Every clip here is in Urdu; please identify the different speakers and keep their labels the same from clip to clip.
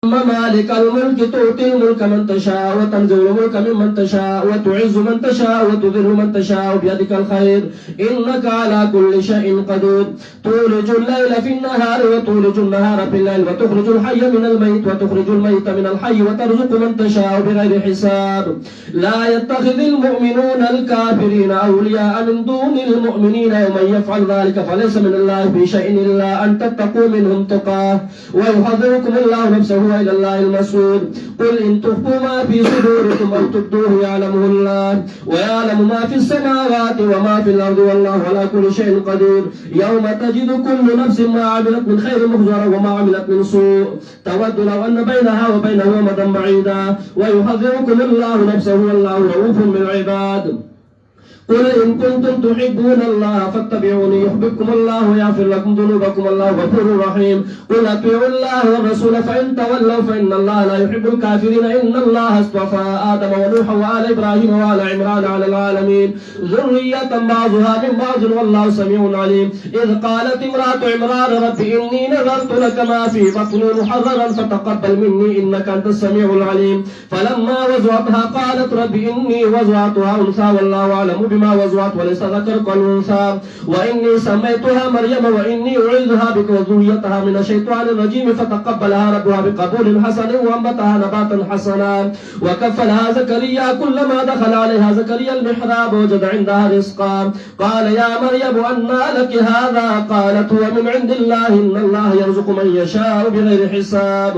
Speaker 1: مالك الملك تؤتي الملك من تشاء وتنزع الملك ممن تشاء وتعز من تشاء وتذل من تشاء بيدك الخير إنك على كل شيء قدير تولج الليل في النهار وتولج النهار في الليل وتخرج الحي من الميت وتخرج الميت من الحي وترزق من تشاء بغير حساب لا يتخذ المؤمنون الكافرين أولياء من دون المؤمنين ومن يفعل ذلك فليس من الله في شيء إلا أن تتقوا منهم تقاه ويحذركم الله نفسه وإلى الله المصير قل إن تخفوا ما في صدوركم أو تبدوه يعلمه الله ويعلم ما في السماوات وما في الأرض والله على كل شيء قدير يوم تجد كل نفس ما عملت من خير محضرا وما عملت من سوء تود لو أن بينها وبينه أمدا بعيدا ويحذركم الله نفسه والله رؤوف بالعباد قل إن كنتم تحبون الله فاتبعوني يحببكم الله ويغفر لكم ذنوبكم الله غفور رحيم قل أطيعوا الله والرسول فإن تولوا فإن الله لا يحب الكافرين إن الله اصطفى آدم ونوحا وآل إبراهيم وآل عمران على العالمين ذرية بعضها من بعض والله سميع عليم إذ قالت امرأة عمران رب إني نذرت لك ما في بطني محررا فتقبل مني إنك أنت السميع العليم فلما وضعتها قالت رب إني وضعتها أنثى والله أعلم بما وضعت وليس ذكر كالأنثى وإني سميتها مريم وإني أعيذها بك وذريتها من الشيطان الرجيم فتقبلها ربها بقبول حسن وأنبتها نباتا حسنا وكفلها زكريا كلما دخل عليها زكريا المحراب وجد عندها رزقا قال يا مريم أنى لك هذا قالت هو من عند الله إن الله يرزق من يشاء بغير حساب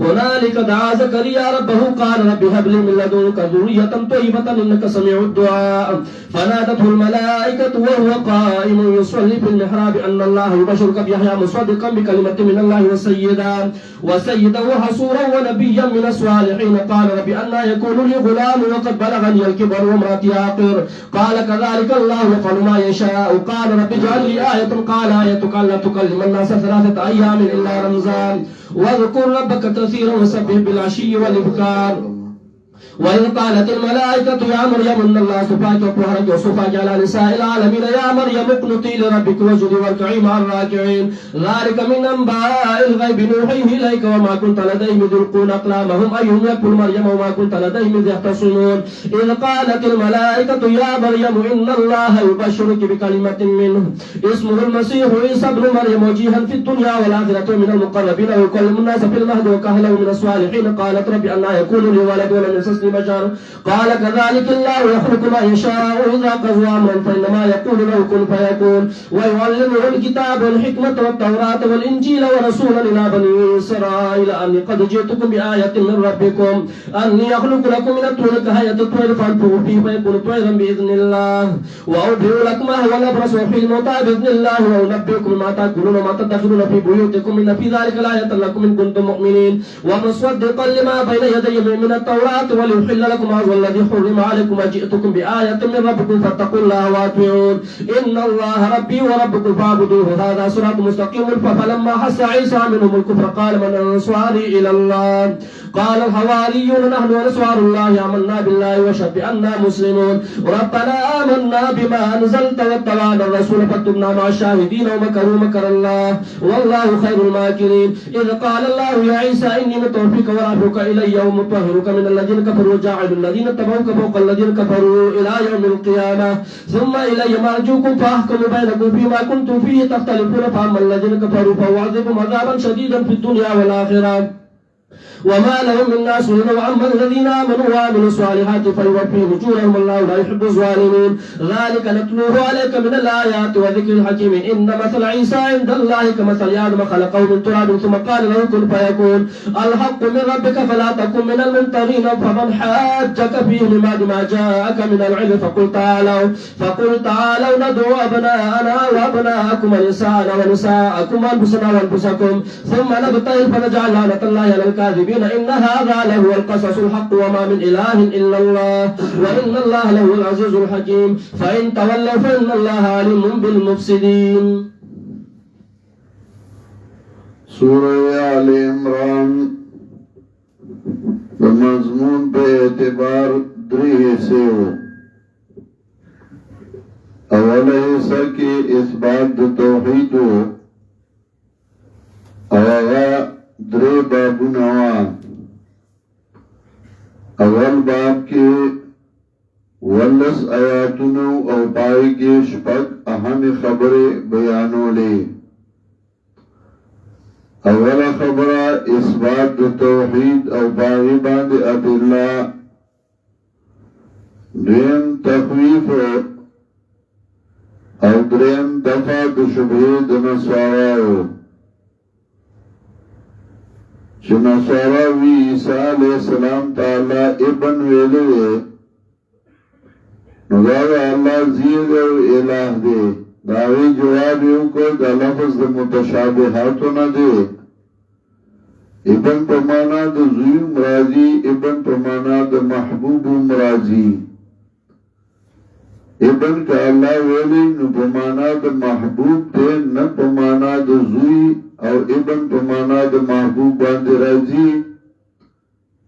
Speaker 1: هنالك دعا زكريا ربه قال رب هب لي من لدنك ذرية طيبة إنك سميع الدعاء فنادته الملائكة وهو قائم يصلي في المحراب أن الله يبشرك بيحيى مصدقا بكلمة من الله وسيدا وحصورا ونبيا من الصالحين قال رب أنى يكون لي غلام وقد بلغني الكبر وامرأتي عاقر قال كذلك الله يفعل ما يشاء قال رب اجعل لي آية قال آيتك ألا تكلم الناس 3 أيام إلا رمزان واذكر ربك كثيرا وسبح بالعشي والإبكار وإذ قالت الملائكة يا مريم إن الله اصطفاك وطهرك واصطفاك على نساء العالمين يا مريم اقنتي لربك واسجدي واركعي مع الراكعين ذلك من أنباء الغيب نوحيه إليك وما كنت لديهم إذ يلقون أقلامهم أيهم يكفل مريم وما كنت لديهم إذ يختصمون إذ قالت الملائكة يا مريم إن الله يبشرك بكلمة منه اسمه المسيح عيسى ابن مريم وجيها في الدنيا والآخرة من المقربين ويكلم الناس في المهد وكهلا من الصالحين قالت رب أنى يكون لي ولد ولم يمسسني بشر قال كذلك الله يخلق ما يشاء وإذا قضى أمرا فإنما يقول له كن فيكون ويعلمه الكتاب والحكمة والتوراة والإنجيل ورسولا إلى بني إسرائيل أني قد جئتكم بآية من ربكم أني أخلق لكم من الطين كهيئة الطير فانفخوا فيه فيكون طيرا بإذن الله وأبرئ لكم ما هو الأبرص وأحيي الموتى بإذن الله وأنبئكم بما تأكلون وما تدخرون في بيوتكم إن في ذلك لآية لكم إن كنتم مؤمنين ومصدقا لما بين يدي من التوراة وليحل لكم هذا الذي حرم عليكم وجئتكم بآية من ربكم فاتقوا الله وأطيعون إن الله ربي وربكم فاعبدوه هذا صراط مستقيم فلما حس عيسى منهم الكفر قال من أنصاري إلى الله قال الحواريون نحن أنصار الله آمنا بالله واشهد بأننا مسلمون ربنا آمنا بما أنزلت واتبعنا الرسول فاكتبنا مع الشاهدين ومكروا مكر الله والله خير الماكرين إذ قال الله يا عيسى إني متوفيك ورافعك إلي ومطهرك من الذين كفروا وجاعل الذين اتبعوك فوق الذين كفروا إلى يوم القيامة ثم إلي مرجوكم فأحكم بينكم فيما كنتم فيه تختلفون فأما الذين كفروا فأعذبهم عذابا شديدا في الدنيا والآخرة وما لهم من ناصرين وأما الذين آمنوا وعملوا الصالحات فيوفيهم أجورهم والله لا يحب الظالمين ذلك نتلوه عليك من الآيات وذكر الحكيم إن مثل عيسى عند الله كمثل آدم خلقه من تراب ثم قال له كن فيكون الحق من ربك فلا تكن من الممترين فمن حاجك فيه من بعد ما جاءك من العلم فقل تعالوا ندعو أبناءنا وأبناءكم ونساءنا ونساءكم وأنفسنا وأنفسكم ثم نبتهل فنجعل لعنة الله على الكاذبين إن هذا لهو القصص الحق وما من إله إلا الله وإن الله لهو العزيز الحكيم فإن تولوا فإن الله عليم بالمفسدين
Speaker 2: سورة آل عمران بمضمون باعتبار 3 حصے ہو اول حصہ کی اثبات توحید ہو اور 3 بابونه اول باب کے ولس آیاتونو او پائی کے شپک اہم خبر بیانو لے. اول خبر اثبات توحید او باغی باند ادلہ. دویم تخویف او دریم دفع دشبه دنسواراو. چه نسواراوی عیسیٰ علیہ السلام تعالی ابن ویلوے نو دا اللہ زید و الہ دے. داوی جواب یو کو دا لفظ دا متشابہاتو نا دے. ابن پمانا دا زوی مرازی، ابن پمانا دا محبوب مرازی. ابن کا اللہ ویلی نو پمانا دا محبوب دے، نا پمانا دا زوی او ابن پمانا دا محبوب باندے رازی.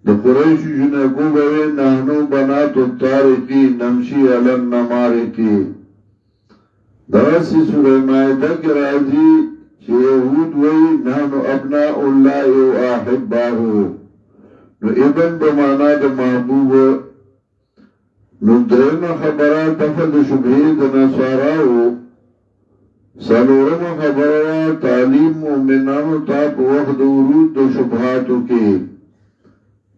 Speaker 2: دا قریش جنگو بوے نحنو بنات الطارقی نمشی علم نمارقی. درسی سورہ مائدہ کی رازی چه یهود وی نحنو ابناء اللہ و احباہو. نو ابن بمانا دا محبوب. نو درم خبرہ دفد شبهید نصاراو. سالورم خبرہ تعلیم مومنانو تاپ وقت ورود دا شبهاتو کے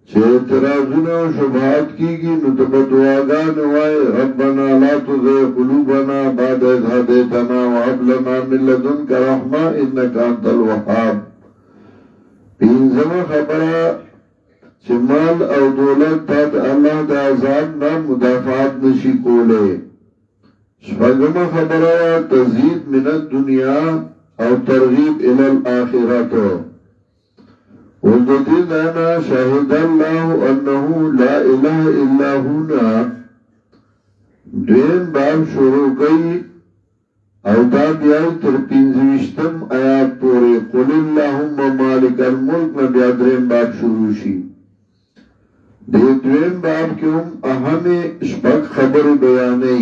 Speaker 2: چه اعتراضون و شبهات کی گی نو تبدواغان وائی ربنا لا تزغ قلوبنا بعد اذ هديتنا وهب لنا من لدنك رحمة انك انت الوهاب. پینزم خبرہ چه مال او دولت تاد اللہ دا عذاب نا مدافعات نشی کولے. شفاگم خبرہ تزید من الدنیا او ترغیب الى الاخرت. والدین انا شاہد اللہ انہو لا الہ الا ہونا دوین باب شروع کئی او دا بیائی تر پینزوشتم آیات پورے قل اللہم مالک الملک میں بیادرین باب شروع شی. دوین باب کے ہم اہم شپک خبر بیانی.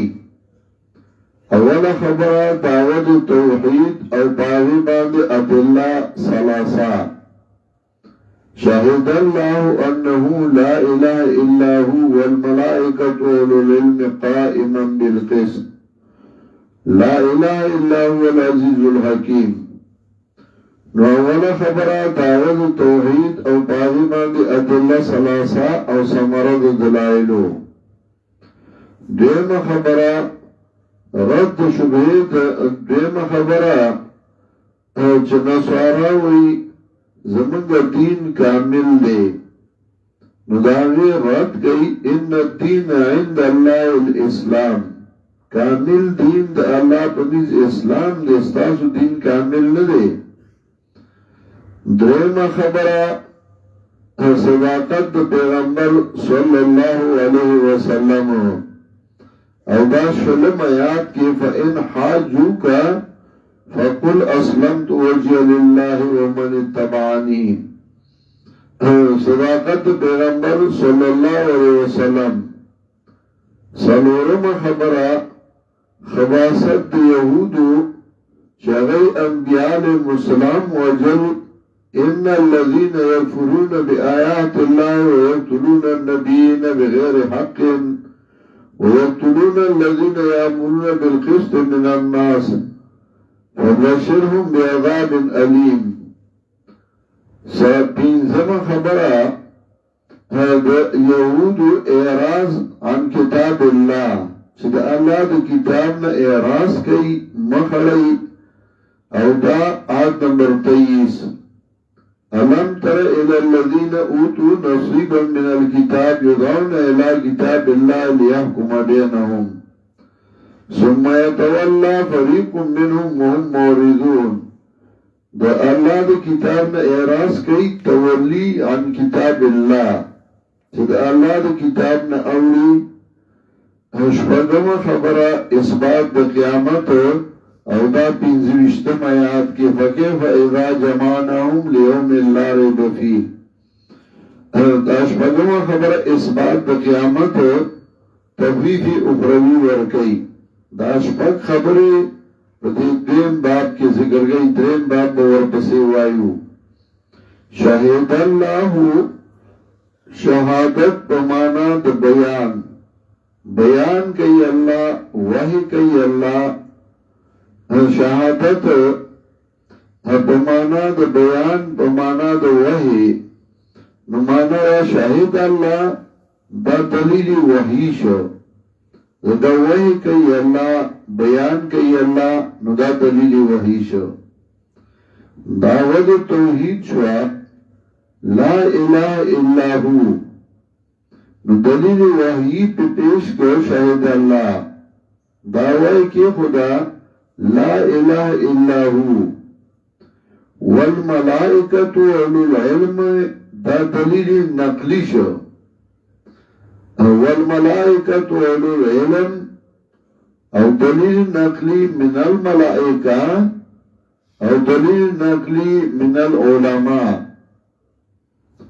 Speaker 2: اول خبر دعوت توحید او باغی باند ادلہ ثلاثہ. شاہد اللہ انہو لا الہ الا ہو والملائکۃ اولو العلم قائما بالقسط لا الہ الا ہو العزیز الحکیم. نو اول خبرہ دعوت توحید او باغی باند ادلہ ثلاثہ او ثمرد دلائلو. دویم خبرہ رد شبہید. دویم خبرہ چنسوارا ہوئی زمانگ دین کامل دے. نداغی رد گئی ان الدین عند اللہ الاسلام. کامل دین دا اللہ پنیز اسلام دے، استاسو دین کامل ندے. درم خبرہ صداقت دا پیغمبر صلی اللہ علیہ وسلم. او دا شلم آیات کی فَإِنْ حَاجُّوكَ فَقُلْ أَسْلَمْتُ وَجْهِيَ لِلَّهِ وَمَنِ اتَّبَعَنِي. صداقت پیغمبر صلی اللہ علیہ وسلم. سلورم خبرہ خباست یہودو چغی انبیاء مسلم وجل ان الذين يكفرون بآيات الله ويقتلون النبيين بغير حق ويقتلون الذين يأمرون بالقسط من الناس فبشرهم بعذاب أليم. پینزم خبرہ یہود اعراض عن کتاب اللہ چه دا اللہ دا کتاب نا اعراض کئی مخلی. او دا آیت نمبر 23 ألم تر إلى الذين أوتوا نصيبا من الكتاب يدعون إلى كتاب الله ليحكم بينهم ثم يتولى فريق منهم وهم معرضون. دا اللہ دا کتاب نا اعراض کئی تولی عن کتاب اللہ چه دا اللہ دا کتاب نا اولی. شپگم خبرہ اثبات دا قیامت او دا پینزوشتم آیات کی فکیف اذا جمعناهم لیوم لا ریب فیہ. دا شپگم خبر اثبات دا قیامت تفریح اخروی ورکی. دا شپگ خبری دیم باب کی ذکر گئی. درین باب باور پسی وایو شاہد اللہ شهادت بمانا د بیان بیان کئی اللہ وحی کئی اللہ شہادت بمانا د بیان بمانا د وحی نمانا یا شاہد اللہ دا دلیل وحی شو دا وحی کئی اللہ بیان کئی اللہ نو دا دلیل وحی شو دعوت توحید شوا لا الہ الا ہو نو دلیل وحی پہ پیش کو شاہد اللہ دعوی کی خدا لا الہ الا ہو والملائکت اولو العلم دا دلیل نقلی شو والملائکت اولو العلم او دلیل نقلی من الملائکہ او دلیل نقلی من العلماء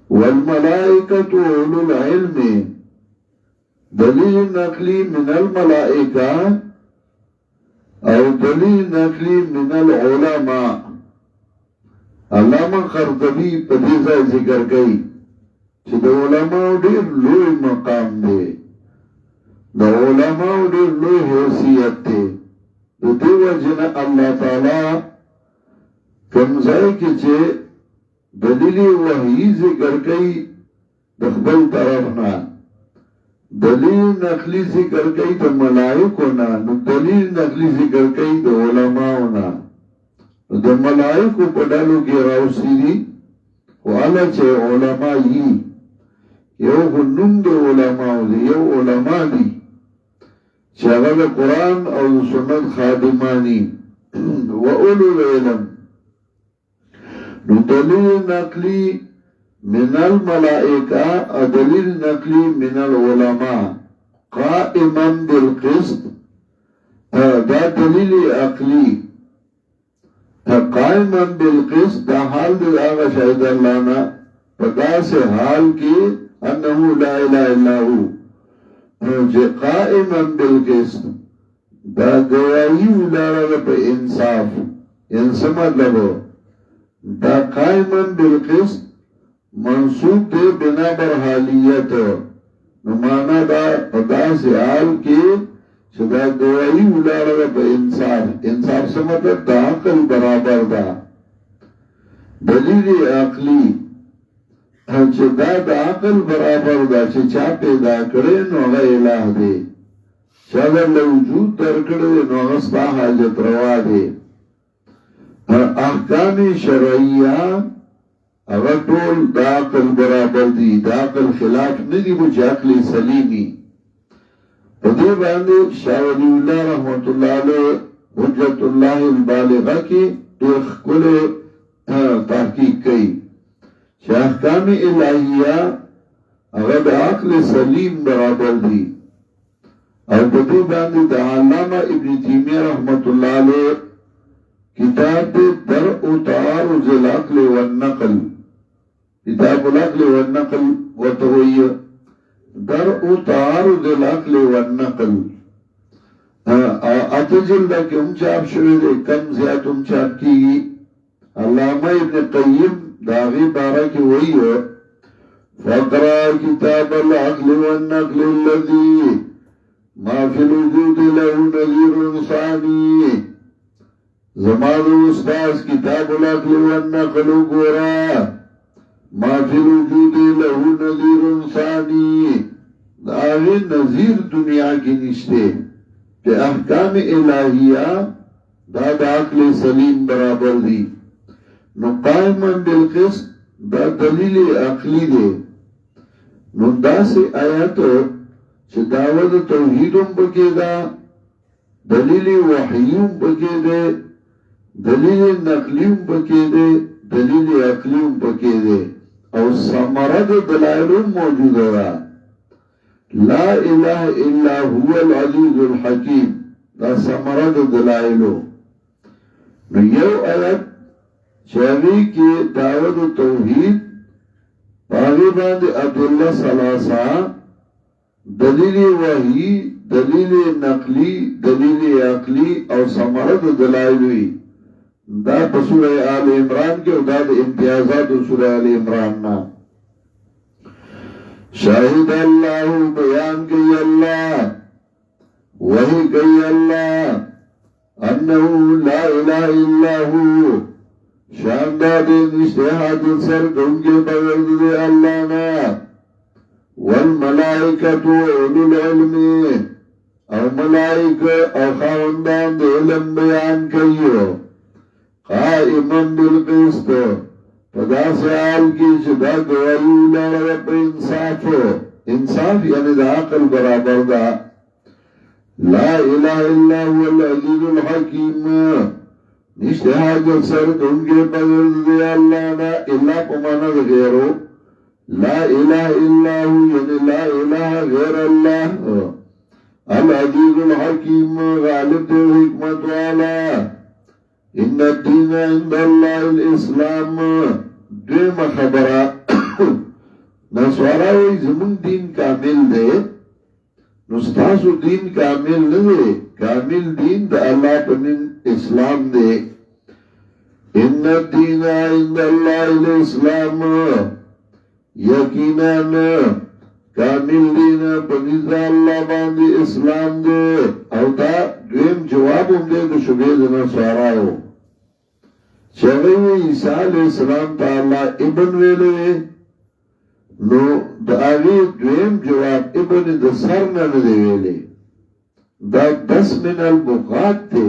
Speaker 2: والملائکت اولو العلم دلیل نقلی من الملائکہ او دلیل نقلی من العلماء علامہ قرطبی پدیزہ ذکر گئی چې د علماء ډیر لوی مقام دی د علماء ډیر لوی حیثیت دی د دې وجنه الله تعالی کوم ځای کې چې دلیل وحی ذکر کوي د خپل طرف نه دلیل نقلی ذکر کوي د ملائکو نه نو دلیل نقلی ذکر کوي د علماء نه د ملائکو په ډلو کې راوسی دي والا چې علما یي یو غنوم د علماء دي یو علما دي چې هغه د قرآن او سنت خادمانی و اولو العلم نو دلیل نقلی من الملائکه دلیل نقلی من العلماء قائما بالقسط دا دلیل عقلی قائما بالقسط دا حال دے آغا شاہد اللہ نا پدا سے حال کی انہو لا الہ الا ہو جے قائما بالقسط دا گواہی ولارا پا انصاف انسمت لگو دا قائما بالقسط منصوب دے بنا بر حالیت نمانا دا پدا سے حال کی دا گواہی ولارا پا انصاف انصاف سمطلب دا عقل برابر دا دلیل عقلی چې دا د عقل برابر دا چې چا پیدا کړي نو هغه الہ دی چې هغه له وجود درکړي نو هغه ستا حاجت روا دی احکام شرعیه هغه ټول د عقل برابر دي د عقل خلاف نه دي چې عقل سلیمي په دې باندې شاه ولی الله رحمت الله علیه حجت الله البالغه کې ډېر ښکلی تحقیق کوي چې احکام الهیه هغه د عقل سلیم برابر دي او په دې باندې د علامه ابن تیمیه رحمت الله علیه کتاب درء تعارض العقل والنقل کتاب العقل والنقل وتویه درء تعارض العقل والنقل اتجل دا کم چاپ شوی دے کم زیاد ام چاپ کی گی علامہ ابن قیم داغی بارہ کی وہی ہے فقرا کتاب العقل والنقل الذي ما فی الوجود له نظیر ثانی زمان استاذ کتاب العقل والنقل گورا ما فی الوجود له نظیر ثانی داغی نظیر دنیا کی نشتے کہ احکام الہیہ دا عقل سلیم برابر دی نو قائما بالقسط دا دلیل عقلی دے نو دا سے آیاتو چه دعوت توحیدم بکی دا دلیل وحیم بکی دے دلیل نقلیم بکی دے دلیل عقلیم بکی دے او سمرد دلائلم موجود رہا لا الہ الا هو العزیز الحکیم دا سمرد دلائلو نو یو آیت چاہوی کی دعوت توحید پاغیبان دی عبداللہ سلاسا دلیل وحی دلیل نقلی دلیل عقلی او سمرد دلائلوی دا سورہ آل عمران کے دا امتیازات سورہ آل عمران نا شاہد اللہ بیان کی اللہ وحی کی اللہ انہو لا الہ الا ہو شانداد نشتہاد سر دنگے بغرد دے اللہ نا والملائکت اولو العلم او ملائک او خاندان دے علم بیان کیو قائماً بالقسط فدا سیال کی چدا گوائیو لڑا پر انصاف یعنی دا عقل برابر دا لا الہ الا هو العزیز الحکیم نشتے حاجت سر دنگے بغرد دے اللہ نا اللہ پمانا دا غیرو لا الہ الا هو یعنی لا الہ غیر اللہ العزیز الحکیم غالب دے حکمت والا ان الدین عند اللہ الاسلام دویم خبرہ نسوارا وی زمون دین کامل دے نستاسو دین کامل ندے کامل دین دا اللہ پنن اسلام دے ان الدین عند اللہ الاسلام یقیناً کامل دین پنیز اللہ باندی اسلام دے او دا دویم جواب ہم دے دا شبید نسواراو چگئی عیسیٰ علیہ السلام تا اللہ ابن ویلے نو دا آغی دویم جواب ابن دا سرنا ندے ویلے دا 10 من البقات تے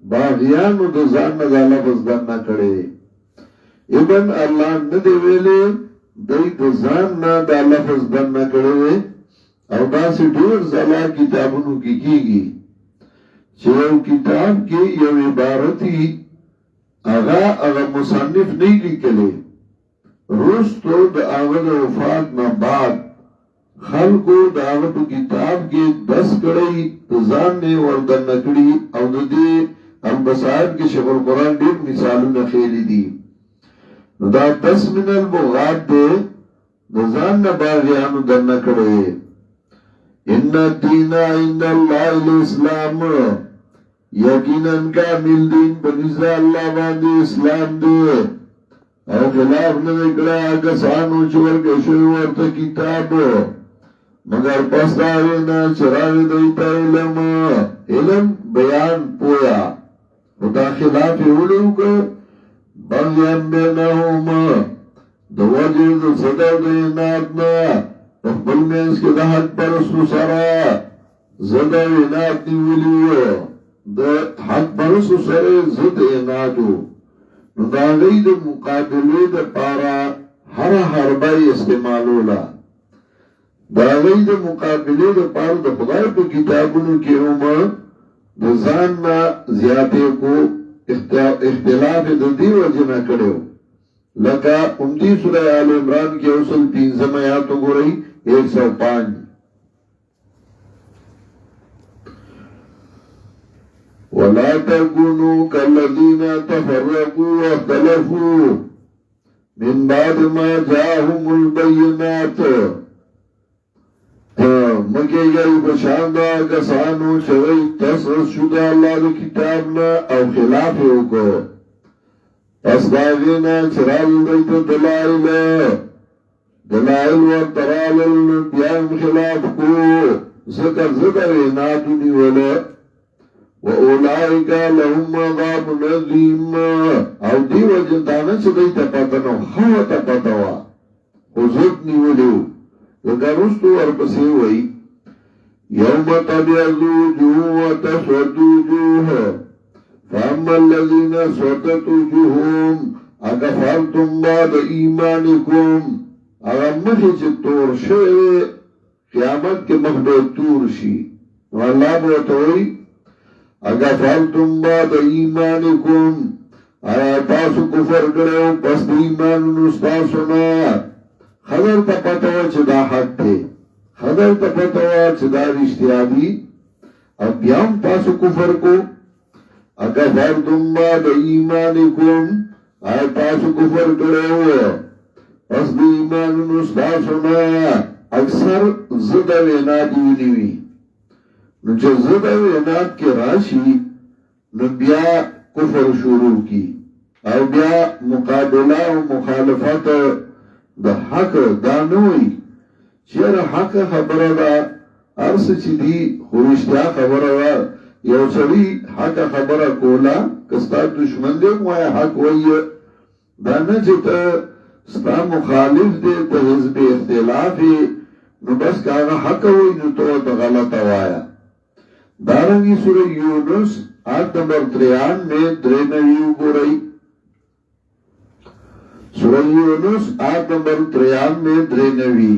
Speaker 2: باغیانو دا زان دا لفظ دننا کڑے ابن اللہ ندے ویلے دای دا زان دا لفظ دننا کڑے او دا سی دور زلا کتابونو کی گی چیو کتاب کی یو عبارتی اغا مصنف نہیں لکلے رستو دا آغا دا وفات نا بعد خلقو دا آغا دا کتاب کے 10 کڑی زان نے وردن نکڑی او دا دی البسائد کے شیخ القرآن دیر مثالو نخیلی دی دا 10 من البغات دے دا زان نا باغیانو دن نکڑے ان الدین عند اللہ الاسلام یقیناً کامل دین بنیزہ اللہ باندی اسلام دے او خلاف نکڑا کسانو چور کشوی ورطا کتاب مگر پس داوینا چراغ دیتا علم بیان پویا خدا خلاف اولیو که بغیم بینہم دو وجہ دو صدر دیناتنا اخبر میں اس کے دا حق پرستو سارا زدہ اینات نیولیو دا حق پرستو سارا زد ایناتو نو دا غی دا مقابلے دا پارا ہر حربائی استعمالولا دا غی دا مقابلے دا پارا دا خدای پا کتابونو کی عمر دا زان نا زیادے کو اختلاف دا دیو جنا کرے ہو لکا امتی سورہ آل عمران کی اصل 3 آیاتوں گو رہی 105 وَلَا تَكُونُوا كَالَّذِينَ تَفَرَّقُوا وَاخْتَلَفُوا مِنْ بَعْدِ مَا جَاءَهُمُ الْبَيِّنَاتُ مکے گئی بشاندہ کسانو چوئی تصرف شدہ اللہ دا کتابنا او خلاف ہوکو پس داغینا چرال دیتا دلائل و ترالل بیان خلاف کو ذکر ویناتونی ولا و اولائکا لهم عذاب نظیم او دیو جنتانا چه دیتا پتنو خواتا پتوا خوزتنی ولیو لکر رستو ورپسی وی یوم تبیض وجوه و تسود وجوه فاما الذین سودت وجوههم اکفرتم بعد ایمانکم اگر مخی چه تور شئے قیامت کے مخبر تور شی واللہ بوتوئی اکفرتم بعد ایمانکم اگر تاسو کفر کرو پس ایمان نستاسونا خبر تا پتوا چه دا حق تے خبر تا پتوا چه دا رشتیابی اب بیام تاسو کفر کو اکفرتم بعد ایمانکم اگر تاسو کفر کرو پس دی ایمان نستاسونا اکثر زد و اناد ونیوی نو چه زد و اناد کی راشی نو بیا کفر شروع کی او بیا مقابلہ و مخالفت دا حق دانوی چیر حق خبره دا ارس چی دی خوشتیا خبره دا یو سړی حق خبره کولا کستا دشمن دی مویا حق وی دانا چی تا ستا مخالف دی تا حزب اختلافی نو بس کاغا حق وی نو تو تا غلط وایا دارنگی سورہ یونس آیت نمبر 93 گو رئی سورہ یونس آیت نمبر 93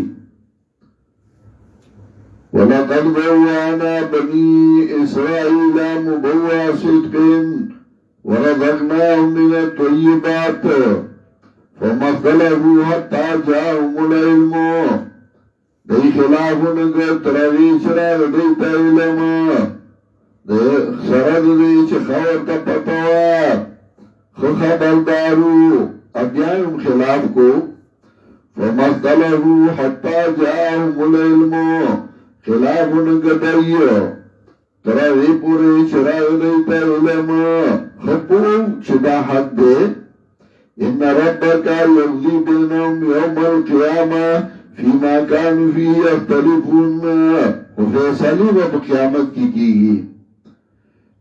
Speaker 2: وَلَقَدْ بَوَّأْنَا بَنِي إِسْرَائِيلَ مُبَوَّأَ صِدْقٍ وَرَزَقْنَاهُم مِّنَ الطَّيِّبَاتِ فَمَا اخْتَلَفُوا حَتَّىٰ جَاءَهُمُ الْعِلْمُ دای خلافونه که تراوی چراغ دیتا علم سرد دی چه خور تا پتوا خبردارو ابیایم خلاف کو فمختلفو حتی جاهم العلم خلافونه که دایو تراوی پوری چراغ دیتا علم خپو چدا حد دی ان ربک یغضی بینهم یوم القیامه فیما کانو فی اختلفون و فیصلی و قیامت کی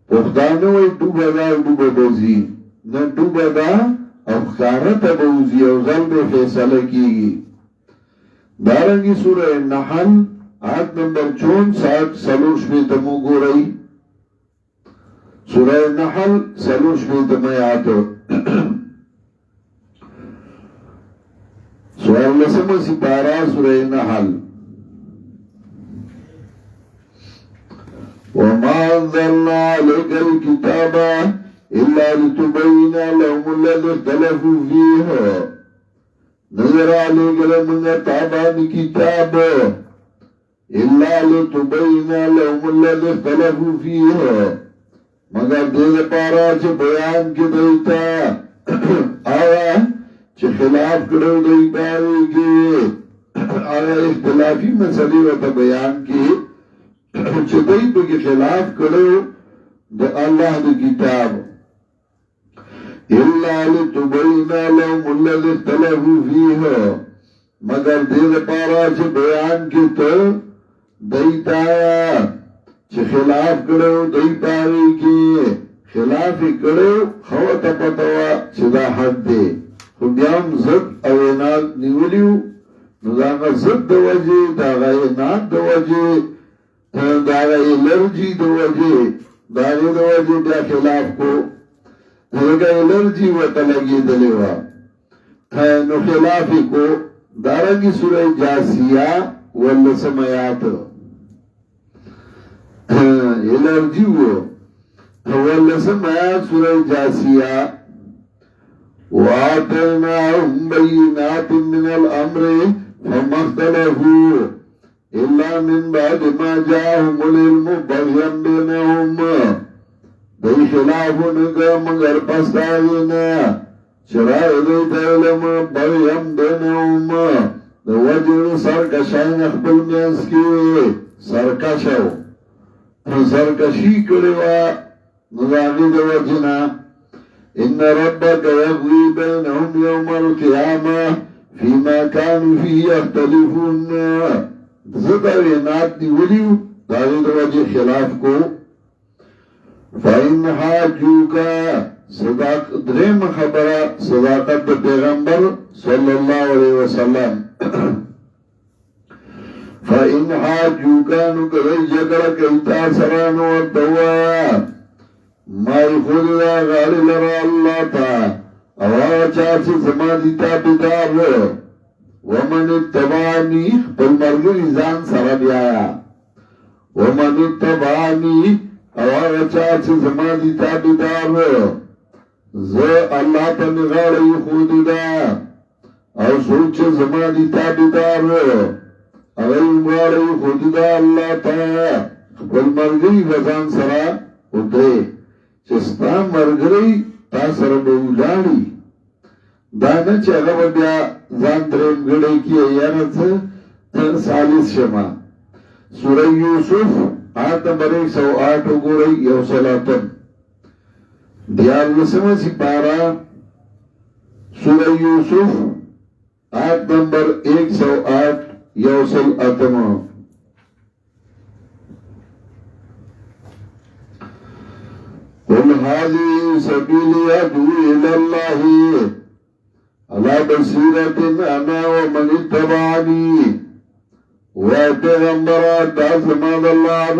Speaker 2: پختانو ای دوبا دا دوبا بوزی نا دوبا دا او خارت بوزی او ظلم فیصله کی دارنگی سورہ نحل آیت نمبر 64 سلوش بیتمو گو رئی سورہ نحل سلوش بیتمو آیاتو سورہ لسم سپارہ سورہ نحل وما انزلنا عليك الكتاب إلا لتبين لهم الذي اختلفوا فيه نظر عليك لمن تابان كتاب إلا لتبين لهم الذي اختلفوا فيه مگر دیر پارا چه بیان کی دیتا آیا چه خلاف کرو دیتا آیا اختلافی مسئلی و تا بیان کی چه دیتو کی خلاف کرو دا اللہ دا کتاب إلا لتبين لهم الذي اختلفوا فيه مگر دیر پارا چه بیان کی تو دیتا چه خلاف کرو دیتا کی خلاف کرو خوات پتوا چه دا حد دے خودیام زد او ایناد نیولیو نو داغا زد دو وجه داغا ایناد دو وجه داغا الرجی دو وجه داغا دو وجه بیا خلاف کو داغا الرجی وطا لگی دلیوا نو خلافی کو دارنگی سورہ جاسیہ واللسمیات الرجی واللسمیات سورہ جاسیہ وآتيناهم بينات من الأمر فما اختلفوا إلا من بعد ما جاءهم العلم بغيا بينهم دي خلاف نگا مگر پستاوینا چرا دیت علم بغيا بينهم دو وجه سرکشاین اخبر مینس کی سرکشو سرکشی کریوا نظامی دو وجنا إن ربك يقضي بينهم يوم القيامة فيما كانوا فيه يختلفون زدوینات دیولیو داوید وجه خلاف کو فإن حاجوکا درم خبره صداقت پیغمبر صلی اللہ علیہ وسلم فإن حاجوکا نکر جگر کئیتا سرانو ورطوا مائی خود دا غالی لرا اللہ تا اواغا چاچ زمانی تابدار ومن اتبانی پل مرگری زان سر بیایا ومن اتبانی اواغا چاچ زمانی تابدار زو اللہ تا نغالی خود دا او سوچ زمانی تابدار اغیل مغالی خود دا اللہ تا پل مرگری وزان سر ادھے چستا مرگری تا سر بولاڑی دانا چه اغا بیا زان درم گڑے کی ایانت سالیس شما سورہ یوسف آیت نمبر 108 گو رئی یو سلاتن دیار لسمہ سپارہ سورہ یوسف آیت نمبر 108 یوصل اتم قل هذه سبيلي أدعو إلى الله على بصيرة أنا ومن اتبعني وپیغمبرات دا زمان اللہ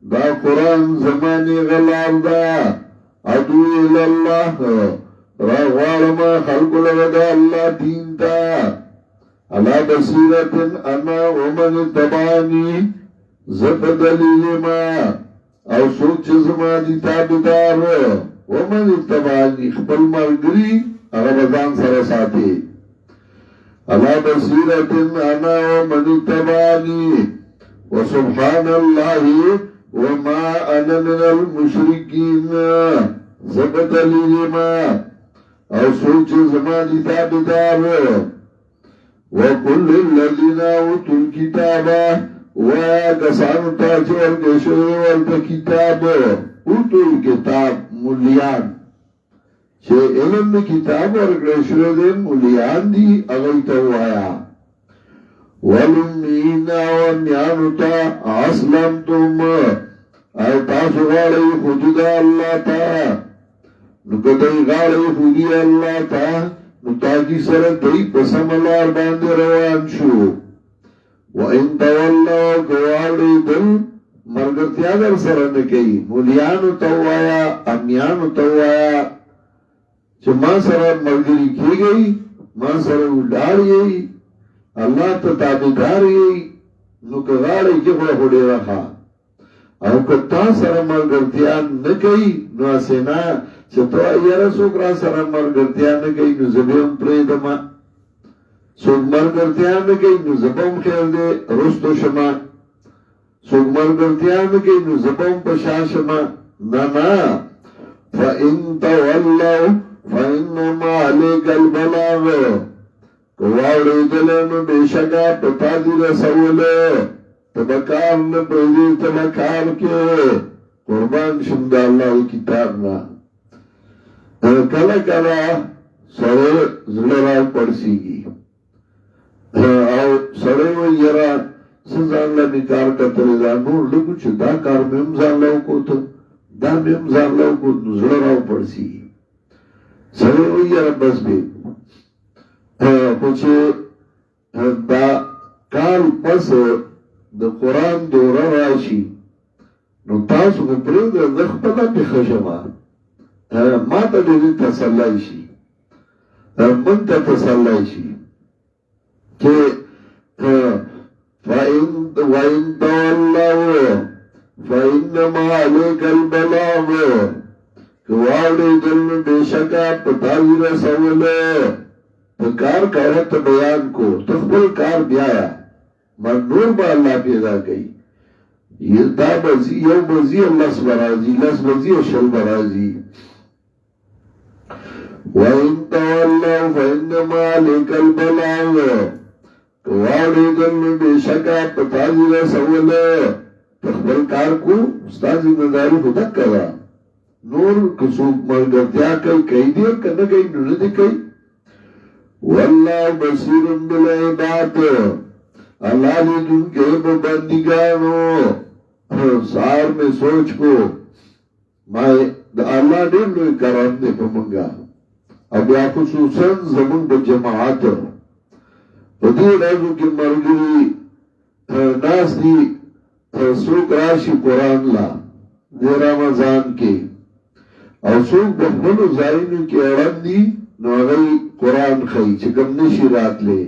Speaker 2: دا قرآن زمانی غلار دا ادعو إلى الله راغوالما خلق لغدا اللہ دین تا على بصيرة أنا ومن اتبعني زب دلیل ما او سوچ زمانی تابدار ومن اتبعني خپل مرگری رمضان سر ساتی على بصيرة أنا ومن اتبعني وسبحان الله وما أنا من المشركين زبط لما او سوچ زمانی تابدار وكل الذين أوتوا الكتاب وكسانو تاچو ورکشو ورکا کتاب اوتو الكتاب ملیان چه علم کتاب ورکشو دے ملیان دی اغیتا وایا والمین ومیانو تا اسلامتم او تاسو غالی خودی دا اللہ تا نکتای غالی خودی اللہ تا نتاکی سر دی پسم اللہ باندے روان شو وَإِن تَوَلَّوْا كَوَالِي دل مرگرتیا در سرن کئی مولیانو توایا امیانو توایا چه ما سر مرگری کی گئی ما سر اڈاری گئی اللہ تتابدار گئی نو کغاڑی کی خود خوڑی رکھا او کتا سر مرگرتیا نکئی نو اسینا چه تو ایرا سوکرا سر مرگرتیا نکئی نو زبیم پریدما سوک مرگرتیان کئی نو زبام خیر دے رستو شما سوک مرگرتیان کئی نو زبام پشا شما نانا فَإِن تَوَلَّوْا فَإِنَّمَا عَلَيْكَ الْبَلَاغُ کواوڑی دلنو بیشکا پتا دی رسولے تبکار نپریدی تبکار کے قربان شمد اللہ کتابنا کلا کلا سرے زلراو پڑسی گی او سڑے و یرا سنزان لمی کار کرتلی دا نور لگو چه دا کار میم زان لو کو تو دا میم زان لو کو نزل راو پڑسی سڑے و یرا بس بے خوچه دا کار پس دا قرآن دورا راشی نو تاسو مپریو دا نخپلا پی خشما ما تا دیدی تسلائی شی من تا تسلائی شی کہ وَإِن تَوَلَّوْا فَإِنَّمَا عَلَيْكَ الْبَلَاغُ کواوڑی دل بیشکا پتاوی رسولے کار کارت بیان کو تخبر کار بیایا من نور با اللہ پیدا گئی یہ دا بزی یو بزی اللہ سبرازی لس بزی شل برازی وَإِن تَوَلَّوْا فَإِنَّمَا عَلَيْكَ الْبَلَاغُ کواوڑی دل بیشکا پتاوی رسولے تخبر کار کو استازی نداری خودک کرا نور کسوک مرگرتیا کئی دیر کنا گئی نردی کئی واللہ بصیر بالعباد اللہ نے جن کے بندگانو سار میں سوچ کو اللہ نے لوگ کرام دے پمنگا اب یا خصوصاً زمن بجماعات ودی رازو کی مرگری ناس دی سوک راشی قرآن لا دی رمضان کے او سوک بخبلو زائنو کی اڑن دی نو اغی قرآن خی چکم نشی رات لے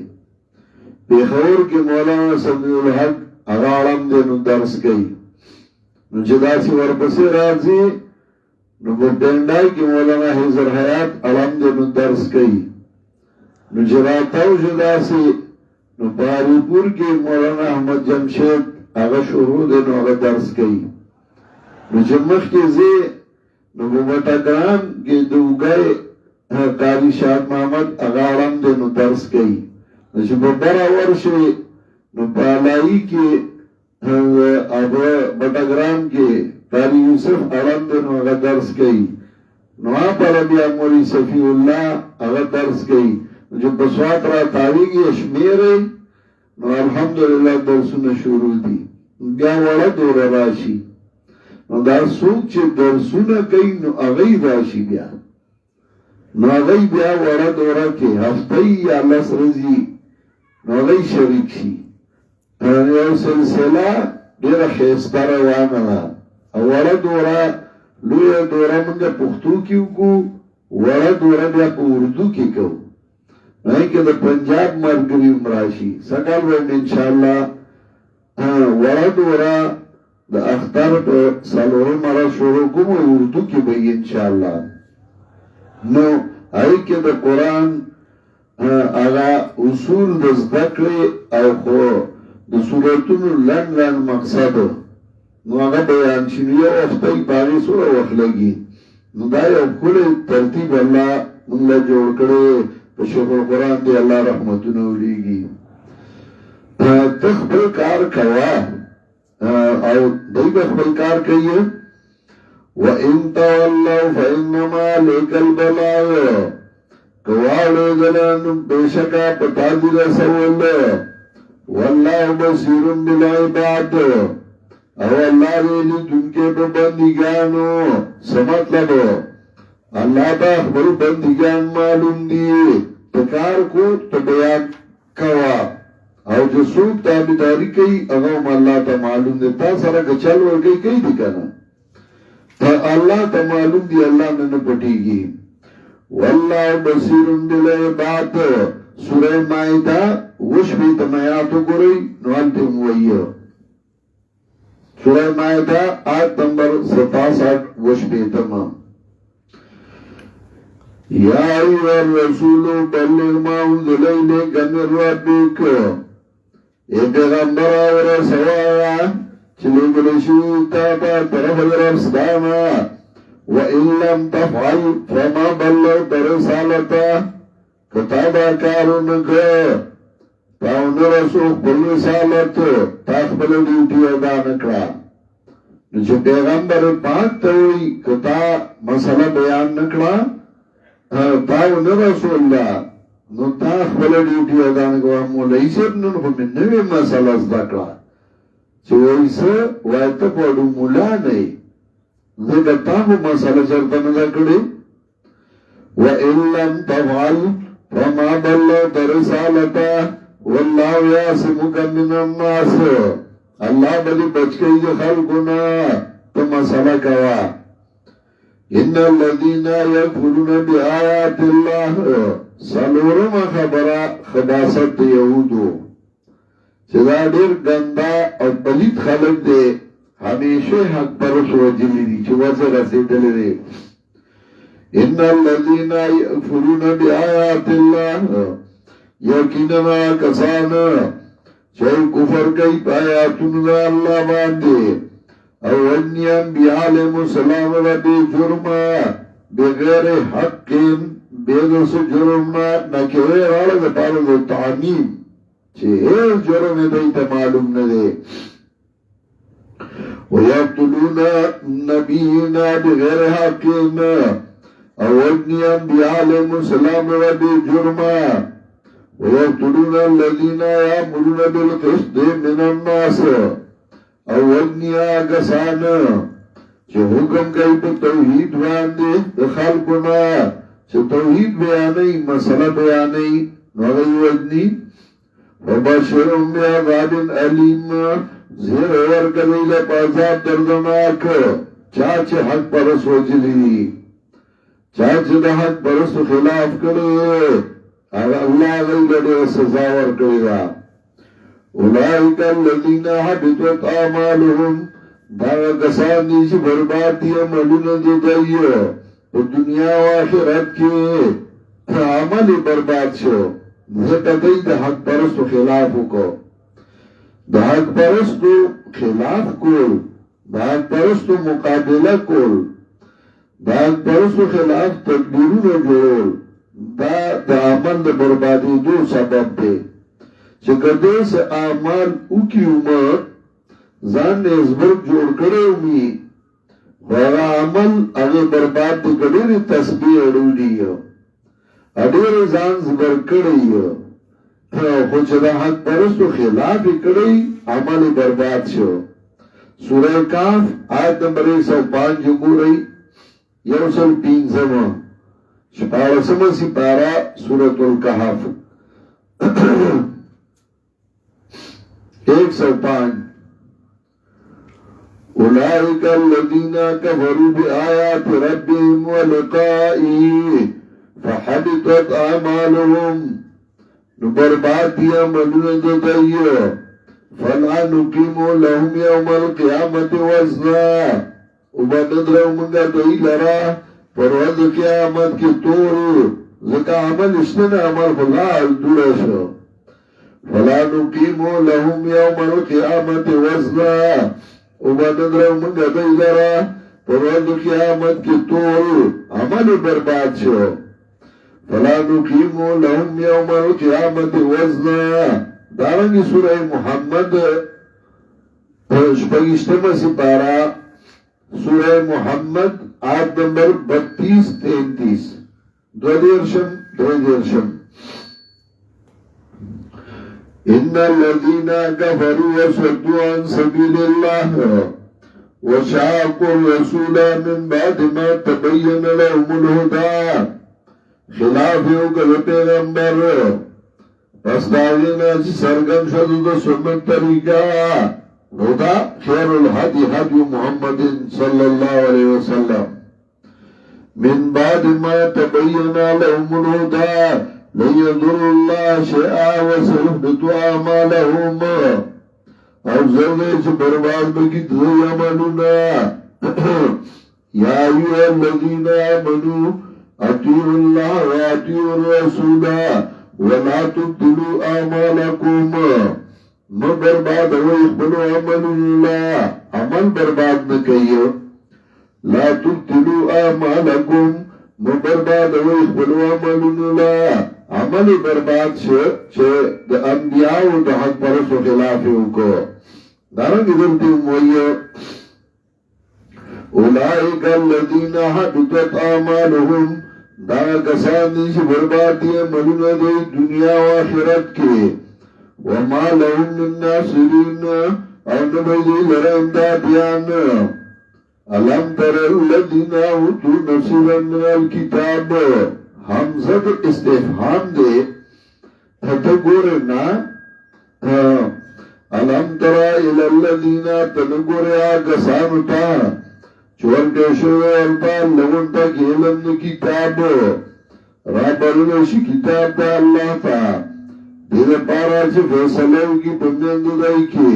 Speaker 2: پیخور کی مولانا سمیع الحق اغاڑم دے نو درس گئی نو جداسی ورپسی رازی نو بردنڈائی کی مولانا حضر حیات علم دے نو درس گئی نو جراتاو جداسی نو باری پور کی مولانا احمد جمشید اغا شروع دے نو اغا درس گئی نو جمخ کی زی نو بمتاکران کی دوگئے قاری شاہ محمد اغاڑم دے نو درس گئی نو برا ورشے نو بالائی کے بٹاگرام کے قاری یوسف اغاڑم دے نو اغا درس گئی نو آپ ربیع مولی صفی اللہ اغا درس گئی جو بسوات را تاویگی اشمیر نو الحمدلله درسونه شروع دي بیا وړه دوره راشي نو دا څوک چې درسونه کوي نو هغه راشي بیا نو هغه بیا وړه دوره کې هفته یا لس ورځې نو هغه شریک شي یو سلسله ډېره ښایسته روانه ده او وړه دوره لویه دوره موږ پښتو کې وکړو وړه دوره بیا په اردو کې کوو که د پنجاب ملګري هم راشي سږکال به انشاءالله وړه دوره د اختر په څلورمه ورځ شروع کوم اردو کې به یې انشاءالله نو هغې کې د قرآن هغه اصول د زده کړې او خو د سورتونو لنډ لنډ مقصد نو هغه بیان شي نو یو هفته یې په هغې څومره وخت لګي نو دا یو ښکلی ترتیب الله موږ له جوړ کړی په شیخ القرآن دی الله رحمتونه ولیږي ته خپل کار کوه او دوی به خپل کار کوي وَإِن تَوَلَّوْا فَإِنَّمَا عَلَيْكَ الْبَلَاغُ کواړېدله نو بېشکه په تا دې رسول والله بصیر بالعباد او الله دې لیدونکی په بندګانو څه مطلب الله ته خپل بندګان معلوم دي ته کار کو ته بیان کوه او چې څوک تابعداري کوي هغه هم الله ته معلوم دي تا سره که چل ورکوي کوي دي که نه ته الله ته معلوم دي الله نه پټېږي والله بصیر بالعباد سوره مائده وشپېتم آیات وګورئ نو هلته هم وایي سوره مائده آیت نمبر 67 وشپېتم یا ایها الرسول بلغ ما انزل الیک من ربک ای پیغمبر ورسوه چې لېږلی شوي تا ته طرف د رب ستا نه وَإِن لَمْ تَفْعَلْ فَمَا بَلَّغْتَ رِسَالَتَهُ که تا دا کار ونه کړه تا ونه رسو خپل رسالت تا خپل ډیوټي ادا نه کړه نو چې پیغمبر پاک ته وایي که تا مسله بیان نه کړه تا ونه رسول الله نو تا خپل ډیوټي ادا نه کړه مولوي صاحب نن خو مې نوې مسله زده کړه چې وایي څه وایي ته په اډو مولا نه یې ځکه تا خو مسله چېرته نه ده کړې وَإِن لَمْ تَفْعَلْ فَمَا بَلَّغْتَ رِسَالَتَهُ وَاللَّهُ يَعْصِمُكَ مِنَ النَّاسِ الله به دې بچ کوي د خلکو نه ته مسله کوه إِنَّ الَّذِينَ يَكْفُرُونَ بِآيَاتِ اللَّهِ څلورمه خبره خباثت د یهودو چې دا ډېر ګنده او پلید خلک دی همیشه حق پرست وجلی دي چې وځه رسېدلی دی ان الذين يكفرون بآيات الله یقینا کسان چې کفر کوي په آیاتونو د الله باندې او انیم بیعلم السلام ربی جرما بغیر حق بغیر جرم نکوي راړه د پاره د تعمیم چې هر جرم دې ته معلوم نه دی ويقتلون النبيين بغير حق او ابنيا بعالم السلام ربي جرما ويقتلون الذين يأمرون بالقسط من الناس او ابنيا کسان چې حکم کوي په توحید باندې د خلقنا چې توحید بیانوي مسله بیانوي نو هغه وجني وبشرهم بعذاب أليم زیر ورکوي له عذاب دردناک چا چې حق پرست وجلی چا چې د حق پرستو خلاف کړي هغه الله غوډه سزا ورکوي دا اولئک الذین حبطت اعمالهم دا کسان دي چې برباد دي عملونه دي په دنیا او آخرت کې عمل برباد شو ځکه دوی د حق پرستو خلاف وکړو د حق پرستو خلاف کول د حق پرستو مقابله کول د حق پرستو خلاف تدبیرونه جوړول دا د عمل د بربادېدو سبب دی چې کله څه اعمال وکړو ځان یې زبرګ جوړ کړو می هغه عمل هغه برباد دي کړي تسبیح وړي اډیر ځان زبر کړی خو چې د حق پرستو خلاف یې کړی عمل برباد شو. سورہ کاف آیت نمبر 105 ګورئ، 115 شپاړسمه سپاره سورۃ الکهف 105. اولئک الذین کفروا بآیات ربهم ولقائه فحبطت اعمالهم. نو برباد دیا عملونه د دوی، فلا نقیم لهم یوم القیامت وزنا. وبندرو منگا دوی لرا پر ورځ قیامت کې تور، ځکه عمل شته نه، عمل خلا دوره شو. فلا نقیم لهم یوم القیامت وزنا. وبندرو منگا دوی لرا پر ورځ قیامت کې تور، عمل برباد شو. فلا نقیم لهم یوم القیامت وزنا. دارنگی سورہ محمد شپږشتمه سپارہ سورہ محمد آیت نمبر 32-33 دویرشم. ان الذین کفروا وصدوا عن سبیل اللہ وشاقوا الرسول من بعد ما تبین لهم الهدى. خلاف یو کړ پیغمبر پس داغینا چی سرگن شد دا سنت طریقہ. نو دا خیر الحدی حدی محمد صلی اللہ علیہ وسلم. من بعد ما تبین لهم الهدى لن يضر الله شیئا وسيحبط اعمالهم. او زرده چی برباد بکی دو عملونا. یا ایوہ الذین آمنوا اطیعوا اللہ و اطیعوا الرسول ولا تبطلوا اعمالکم. نو برباد ہوئی خبلو عمل اللہ، عمل برباد نکئیو. لا تبطلوا اعمالکم، نو برباد ہوئی خبلو عمل اللہ، عمل برباد چھے دا انبیاء و دا حق پرسو خلافیوں کو. دارنگی دلتی موئیو اولئک الذین حبطت اعمالهم. دا کسان نیچے برباد دیئے ملونا دی دنیا و آخرت کے. وما لهم من ناصرین، او نبی دی لرمدادیان. علم تر الذین اوتوا نصیبا من الکتاب. حمزت استفهام دے تا گورنا. علم تر الذین تنگورے آگسانو تا چور کشو الپا لون تا گیلن کتاب را بلنشی کتاب دا اللہ تا دیر پارا چه فیصلو کی بندند دائی کی.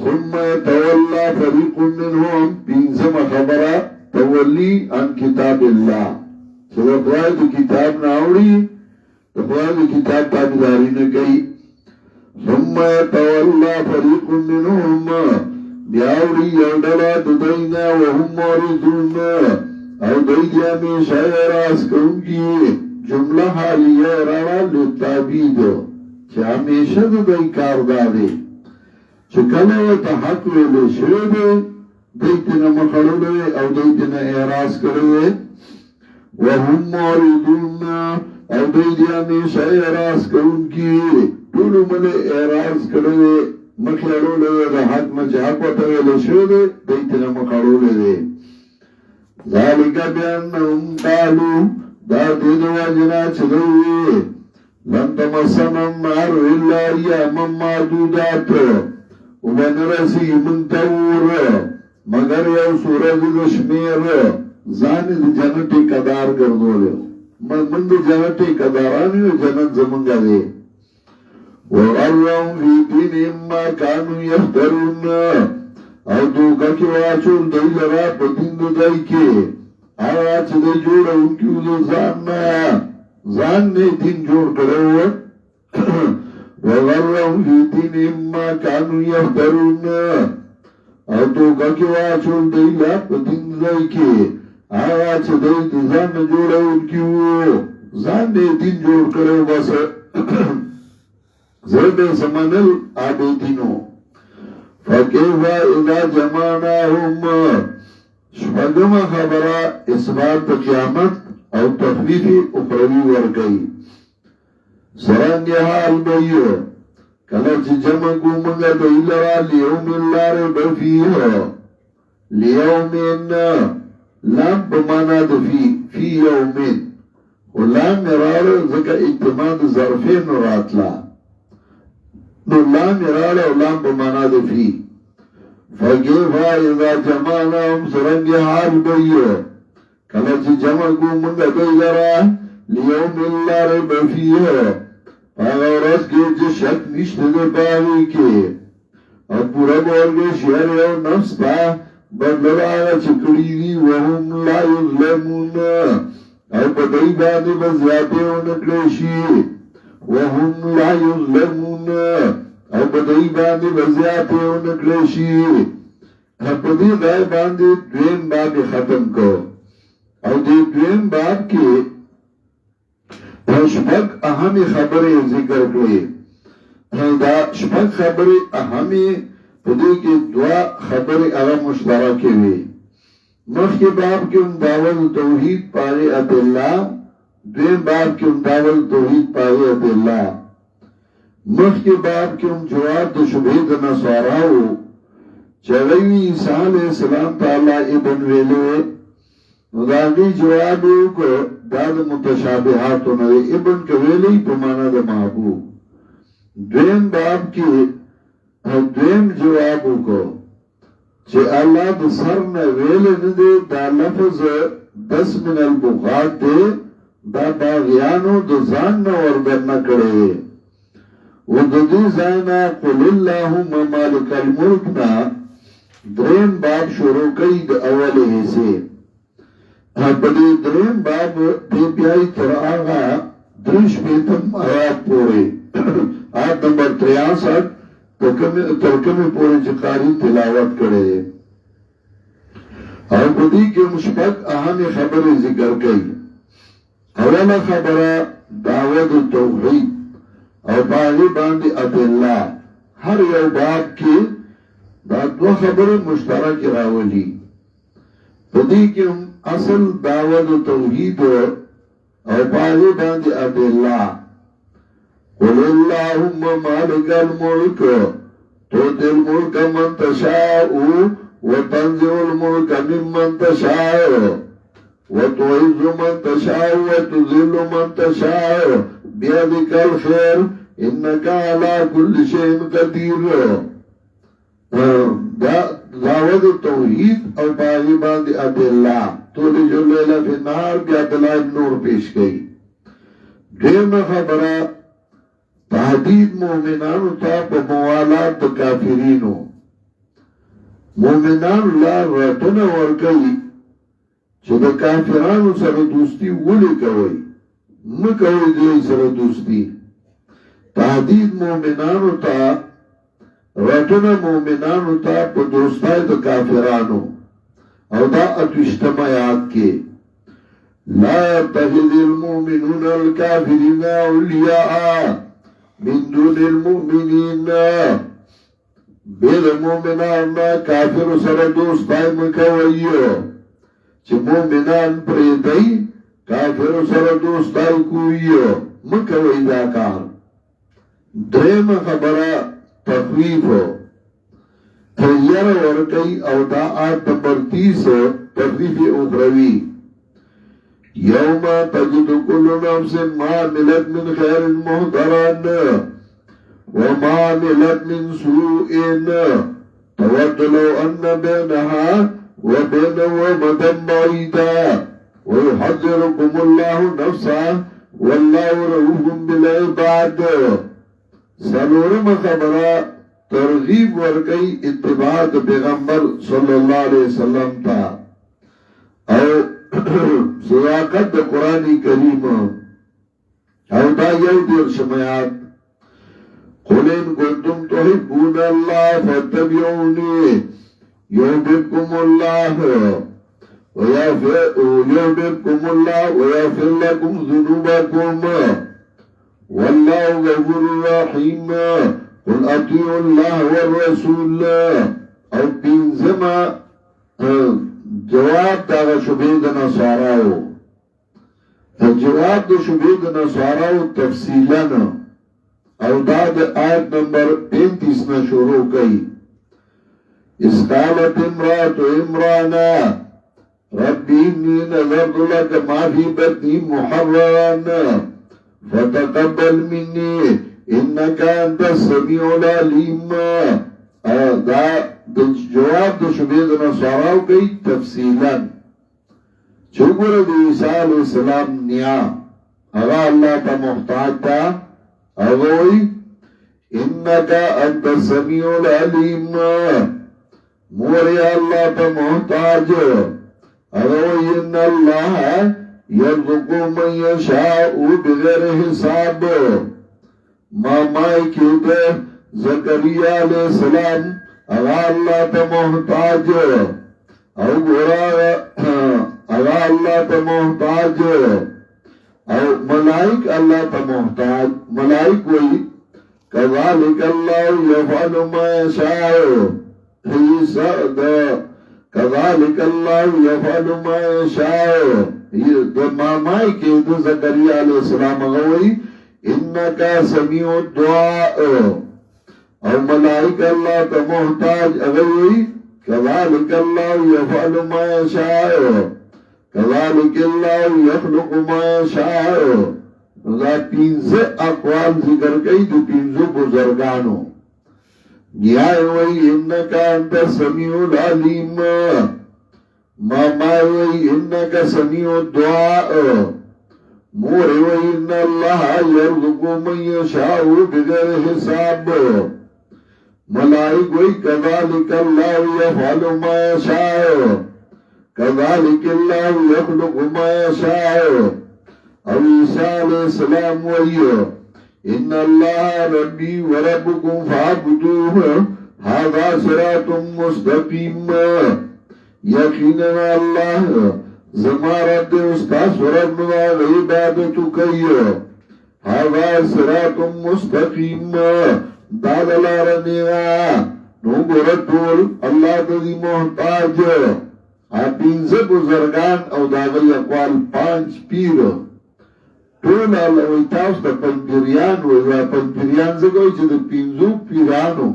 Speaker 2: ثم تولا فریق منهم پینزم خبرہ تولی عن کتاب اللہ. چه خواهی تو کتاب ناوڑی تو خواهی تو کتاب تابداری نگئی. ثم تولا فریق منهم بیاوری یوڈلا ددائینا وهم موردون. او دیدیا میں شاید راس کرونگی جملہ حالیہ رانا لتابید چه ہمیشہ ددائی کاردارے. چه کلوتا حق ویلے شوئے دیتنا مخلولے او دیتنا اعراض کرے. وهم موردون او دیدیا میں شاید راس کرونگی طولو ملے اعراض کرے. مخلو لے دا حق مجحق و طویل شده دیتنا مخلو لے. ذالکا بیانهم قالو دا دید واجنا چلوئے لن تمسن النار الا ایاما معدودات. ومن رسی منتور مگر یو سورج دشمیر. زانی دا جنتی قدار گردو لے من دا جنتی قدارانی و جنت زمانگا دے. وَغَرَّهُمْ فِي دِينِهِمْ مَا كَانُوا يَفْتَرُونَ. او دوکا کی واچون دی لرا پتین دو دائی کے آیا چه دی جوڑا انکیو دو زان نے دین جوڑ کرو. وَغَرَّهُمْ فِي دِينِهِمْ مَا كَانُوا يَفْتَرُونَ. او دوکا کی واچون دی لرا پتین دو دائی کے آیا چه دی زان جوڑا انکیو زان نے دین جوڑ کرو. بس زرد سمنل عابدینو. فکیفا اذا جمعناهم. شپږم خبره اثبات قیامت او تخفیف اخروی ورگئی. سرنگی حال بیو کلچ جمعکو منگا دیلرا لیوم اللہ رب فیہ لیومین لام بمانا فی یومین و لام مرار ذکر اجتماع ظرفین راتلا نو لام مرار و لام بمانا فی فکیفا اذا جمعناهم سرنگی حال بیو کلچ جمعکو منگا دیلرا لیوم اللہ رب فیہ پاگورس کے جو شک نشتے دے پاگی کے اور پورا بورگے شہر یو نفس پا بدل آگا چکڑی دی وهم لا یظلمون اور بدائی باندے بزیادے ونکلیشی وهم لا یظلمون اور بدائی باندے بزیادے ونکلیشی بدائی غیر باندے دویم باب ختم کو اور دویم باب کے شپک اہمی خبری ذکر کری دا شپک خبری اہمی پدی کی دعا خبری اغا مشترکی وی مخ کے باب کی دعوت توحید پاری ادلہ دویم باب کی دعوت توحید پاری ادلہ مخ کے باب کی جواب دا شبہید نصاراو چغیوی عیسیٰ علیہ السلام تعالی ابن ویلے نداغی جوابو کو داد متشابہاتو نوی ابن کویلی پمانا دا محبوب دویم باب کی دویم جوابو کو چه اللہ دا سر نویلی ندے دا لفظ 10 من البغات دے دا باغیانو دا زان نوردن نکڑے و دا دی زانا قل اللہم مالک الملکنا درین باب شروع کئی دا اولی حصے بدی درین باب دی بیائی تر آغا درش بیتم آیات پورے آیت نمبر 63 ترکمی پورے جقاری تلاوت کرے اور بدی کے مشبک اہمی خبر ذکر کئی اولا خبر دعوت توحید اور باغی باندی ادلہ ہر یو باب کی دو خبر مشترک راولی بدی کے اصل دعوت توحید اور باغی باندی ادلہ قل اللہم مالک الملک توتی الملک من تشاء وتنزع الملک ممن تشاء وتعز من تشاء وتذل من تشاء بیدک الخیر انکا علا کل شیء قدیر دعوت توحید اور باغی باندی ادلہ تولی جو لیلہ فی النہار بیا دلائل نور پیش گئی دیم خبرہ تحدید مومنانو تا پا موالات دا کافرینو مومنان اللہ رتنا ورکی چه دا کافرانو سر دوستی ولی کوئی مکوئی دی سر دوستی تحدید مومنانو تا رتنا مومنانو تا پا دوستای دا کافرانو او دا اتوشتم آیات کے لا يتخذ المؤمنون الكافرين اولیاء من دون المؤمنین بید مومنان کافر سر دوستای مکوئیو چه مومنان پریدئی کافر سر دوستای کوئیو مکوئی دا کار درم خبرہ تخویفو یر ورکی او دا آیت نمبر 30 تخویف اخروی یوم تجد کل نفس ما عملت من خیر محضران وما عملت من سوء تود لو ان بینها وبینه مدن بعیدا ويحذركم الله نفسا والله رؤوف بالعباد سلورم خبرہ ترغیب ورکی اتباع پیغمبر صلی اللہ علیہ وسلم تا او صداقت قرآن کریم او دا یو دیر شمیات قل ان کنتم تحبون اللہ فاتبعونی یحببکم اللہ ويغفركم الله ويغفر لكم ذنوبكم والله غفور رحيم قل اطيعوا الله والرسول او بنزما جواب دا شبهه د نصاراو جواب د شبهه د نصاراو تفصیلا او دا د آیت نمبر 35 نه شروع کړي. إذ قالت امرأة عمران رب إني نذرت لك ما في بطني محررا فتقبل مني إنك أنت السميع العليم. دا د جواب د شبهه د نصاراو کوي تفصیلا. چوګره د عیسی علیہ السلام نیا هغه الله ته محتاج تا هغه وی انک انت السمیع العلیم مور یا الله ته محتاج هغه وی ان الله يرزق من يشاء بغیر حساب. مامای کې د زکریا علیہ السلام هغه الله ته محتاج او ګورا هغه الله ته محتاج او ملائک الله ته محتاج. ملائک وی کذالک الله یفعل ما یشاء. کذالک الله یفعل ما یشاء. د مامای کې د زکریا علیہ السلام هغه وی انک سمیع الدعاء او ملائک الله ته محتاج هغه وی كذلك الله يفعل ما يشاء كذلك الله يخلق ما يشاء. دا پینزه اقوال ذکر کئی دو پینزو بزرگانو. نیای وی انکا انت سمیع العلیم. مامای وی انکا سمیع الدعاء. مور وی ان اللہ یرزق من یشاء بغیر حساب. ملائک وی کذالک اللہ یفعل ما یشاء کذالک اللہ یخلق ما یشاء. او عیسیٰ علیہ السلام وی ان اللہ ربی وربکم فعبدوه هذا صراط مستقیم. یقینا اللہ زمارت استاس ورب نوا عبادتو کئی هذا صراط مستقیم. دادلار نیغا نو گرطول اللہ تدی محتاج. پینزه بزرگان او داغی اقوال 5 پیر طول علوی تاوس دا پنپیریان وی پنپیریان زگوی چه دا پینزو پیرانو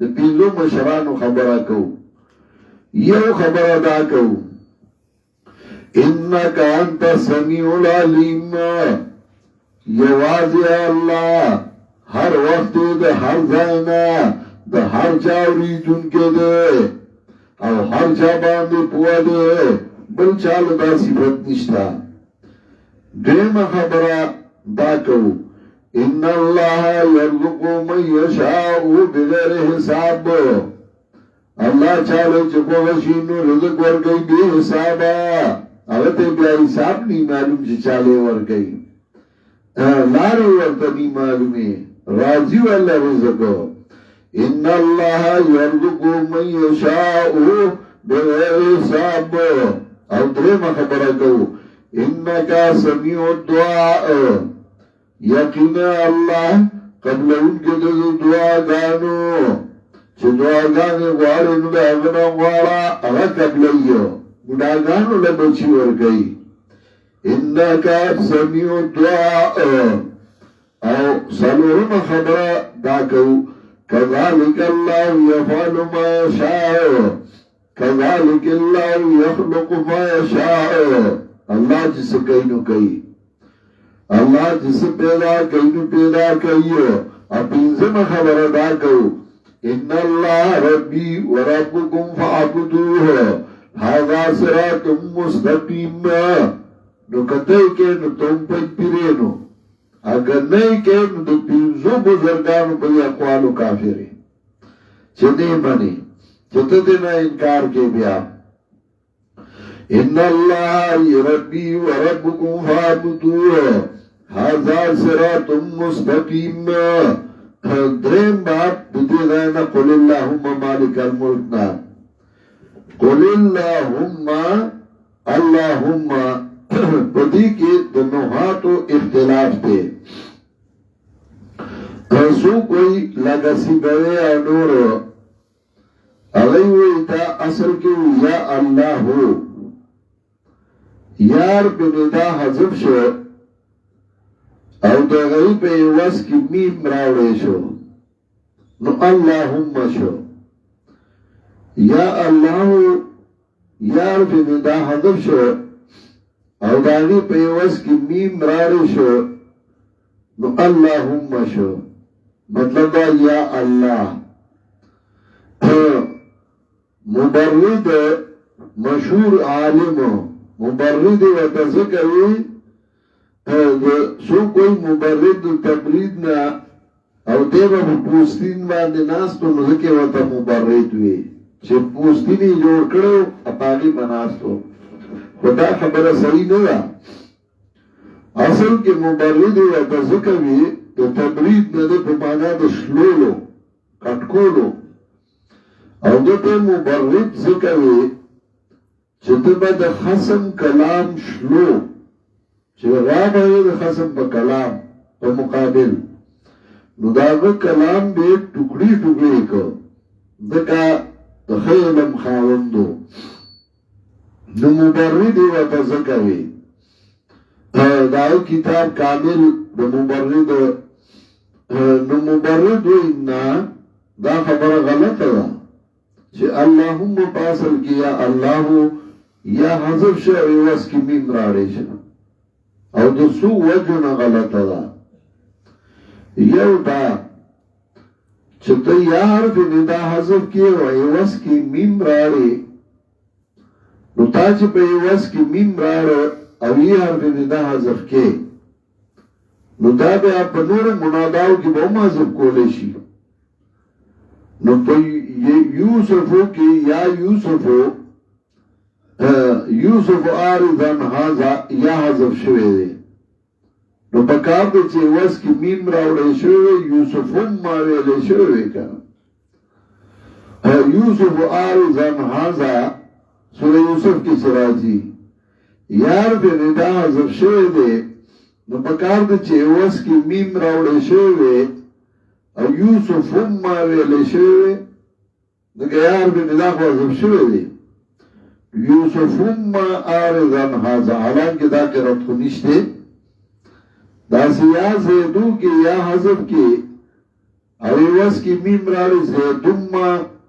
Speaker 2: دا پینزو مشرانو خبره کو. یو خبره دا کو انکا انت سمیع العلیم. یوازی اللہ ہر وقت دے ہر زائنا دے ہر چاوری جن کے دے او ہر چا باندے پوا دے بل چال دا صفت نشتا. دیم خبرہ دا کو ان اللہ یرزق من یشاء بغیر حساب. اللہ چالے چکو غشینو رزق ورگئی بے حسابا. اگتے بیا حساب نہیں معلوم چی چالے ورگئی لارے ورطا نہیں معلومی راضی والا رزقو. ان اللہ یرزق من یشاء بغیر حساب. او درم خبرہ کو انکا سمیع الدعاء. یقینا اللہ قبل ان کے دعا گانو چه دعا گانے غوارے ندا اغنا غوارا اغا قبلیو گناہ گانو لبچی ورگئی. انکا سمیع الدعاء. او سلورم خبرہ داکو كذلك الله يفعل ما يشاء كذلك الله يخلق ما يشاء. اللہ جس کئی کئی اللہ جس پیدا کئی پیدا کئی. اپینزم خبر ادا کرو ان اللہ ربی وربکم فعبدوه هذا صراط مستقیم. نو کتائی کے نو تم پی پیرینو اگر نہیں کہ دو پینزو بزرگانو پر اقوالو کافری چنے منی چتے دینا انکار کے بیا. ان اللہ ربی و ربکم فعبدوه هذا صراط مستقیم. درین بات بدی غینا قل اللہم مالک الملکنا قل اللہم بدی کے دنوحاتو اختلاف تے. سو کوئی لگسی بوے انور اغیوی تا اصل کے یا اللہ ہو یار بندا حضب شو او د غي په واس کې میم راوړې شو نو اللهم شو یا الله یا په دا حذف شو او دا غي په واس کې میم راوړې شو نو اللهم شو مطلب یا الله مبرد مشهور عالم مبرد و تذکوی سو کوئی مبرد تبرید نا او دیبا پوستین باندې ناستو نزکی و تا مبرد وی چه پوستینی جوڑ کرو اپاگی بناستو خدا خبر صحیح ندا اصل کے مبرد و تذکوی د تبرید نه د په معنا د شلولو کټکولو او دته مبرد څه کوي چې ته د خصم کلام شلو چې راغلی د خصم په کلام په مقابل نو داغه کلام به ټوکړي ټوکړي کو دکا د خیلم خاوندو نو مبرد و تذکوي داو کتاب کامل د مبرد نو مبرد وینا دا خبر غلط ده چې اللهم پاسل کی یا الله یا حذف شوی واس کی میم راړې شه او د سو وجنه غلط ده یو دا چې ته یا حرف ندا حذف کی او واس کی میم راړې نو تا چې په واس کی میم راړې او یا حرف ندا حذف کی نو دا بیا په نور مناداو کې به حذف کولې شي نو په یوسفو کې یا یوسف آرزن هازا یا حذف شوی دی نو په کار دی چې واس کې میم راوړی شوی یوسفم ما ویلې شوی کنه یوسف آرزن هازا سوره یوسف کې راځي یار به ندا حذف شوی دی نو پکار د چې واس کې میم راوړې شوی او یوسف هم ما ویلې شوی د ګیار به ندا حذف شوی دی یوسف هم ما ارزن هاذا حالانکه دا قرات خو نشته دا سیا زیدو کې یا حذف کې او واس کې میم راوړې زیدم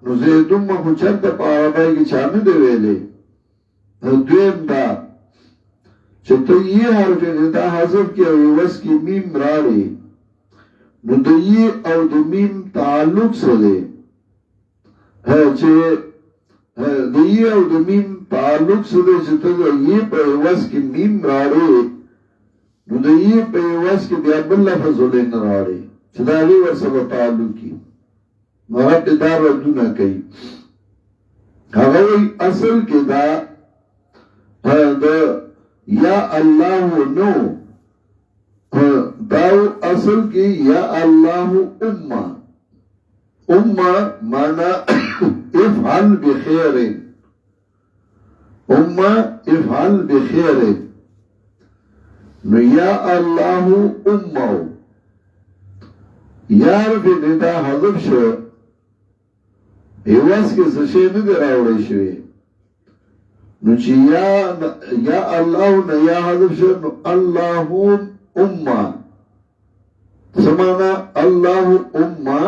Speaker 2: نو زیدم خو چرته په عربی کې چانه دی ویلې دویم دا چې ته یې حرف ندا حذف کې او واس کې میم راړي نو د یې او د میم تعلق سره چې د یې او د میم تعلق سره چې ته یې په واس کې میم راړي نو د یې په واس کې بیا بل لفظ ولین راړي چې دا لري ورسره تعلق کی مراد دا ردونه کوي هغه اصل کې دا یا الله نو داو اصل کی یا الله امه مانا افعل بخیر امه افعل بخیر نو یا الله امه یار به ندا حذف شو ایواز کې څه شی نه راوړی شوی نو چې یا الله نه یا حذف شو نو الله امه سمانا الله امه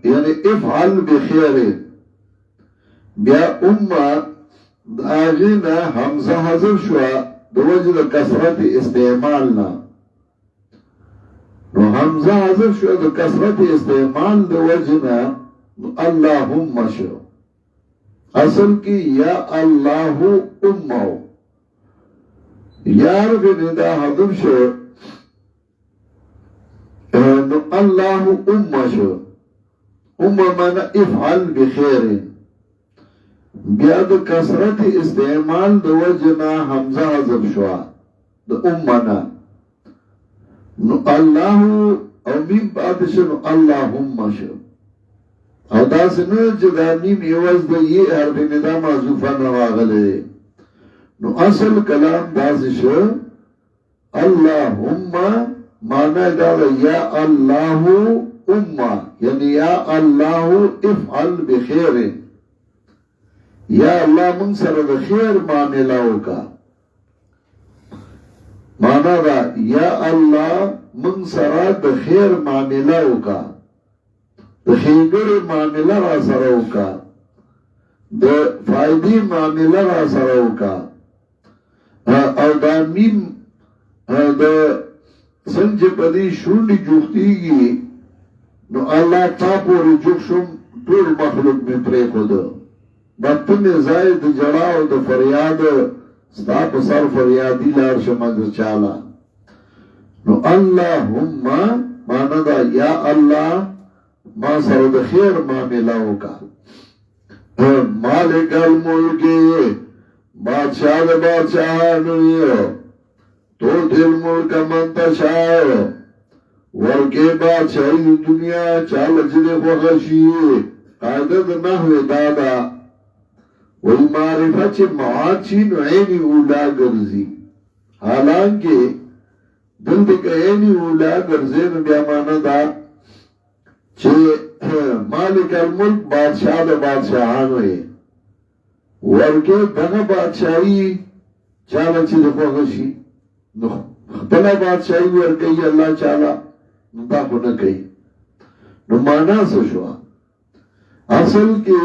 Speaker 2: یعنی افعل بخیر بیا امه داغینا حمزه حذف شو د وجه د کثرت استعمال نه نو حمزه حذف شو د کثرت استعمال د وجه نه اللهم شو اصل کی یا اللہ امو یار بے ندا حضب شو نو اللہ امو شو امو مانا افعل بخیر بیاد کسرت استعمال دو وجنا حمزہ حضب شو دو امنا نو اللہ او میم پاتشو نو اللہم شو او دا سنو چې دا میم یواز دا یې حرف ندا معذوفه نواغله نو اصل کلام دا شو اللهم معنی دا یا الله امه یعنی یا الله افعل بخیر یا الله من سره د خیر معاملہ وکا مانا دا یا اللہ من سرا د خیر معاملہ وکا د خیگر معاملہ را سره وکا د فائدی معاملہ را سره وکا او دا میم د سنج پدی شونډي جوختیږي نو الله تا پورې جوخ شم ټول مخلوق می پرې خود بته می زائد جړا او د فریاد ستا په سر فریادی لار شمګ چالا نو اللهم معنا دا یا الله ما سره د خیر معاملہ وکا مالک الملک بادشاہ د بادشاہانو یو تو دل ملک منتشاو ورکے بادشاہی دنیا چال جدے خوخشی قاعدہ د نحو دادا وی معرفت چه معاد چی نو عینی اولا گرزی حالانکہ دلتے که عینی اولا گرزی نو بیامانا دا چه مالک الملک بادشاہ دا بادشاہانو ہے ورکے دغا بادشاہی چالا چی دا خوخشی نو خپلا بادشاہی ورکی اللہ چالا نو دا خو نکی نو مانا سشوا اصل کے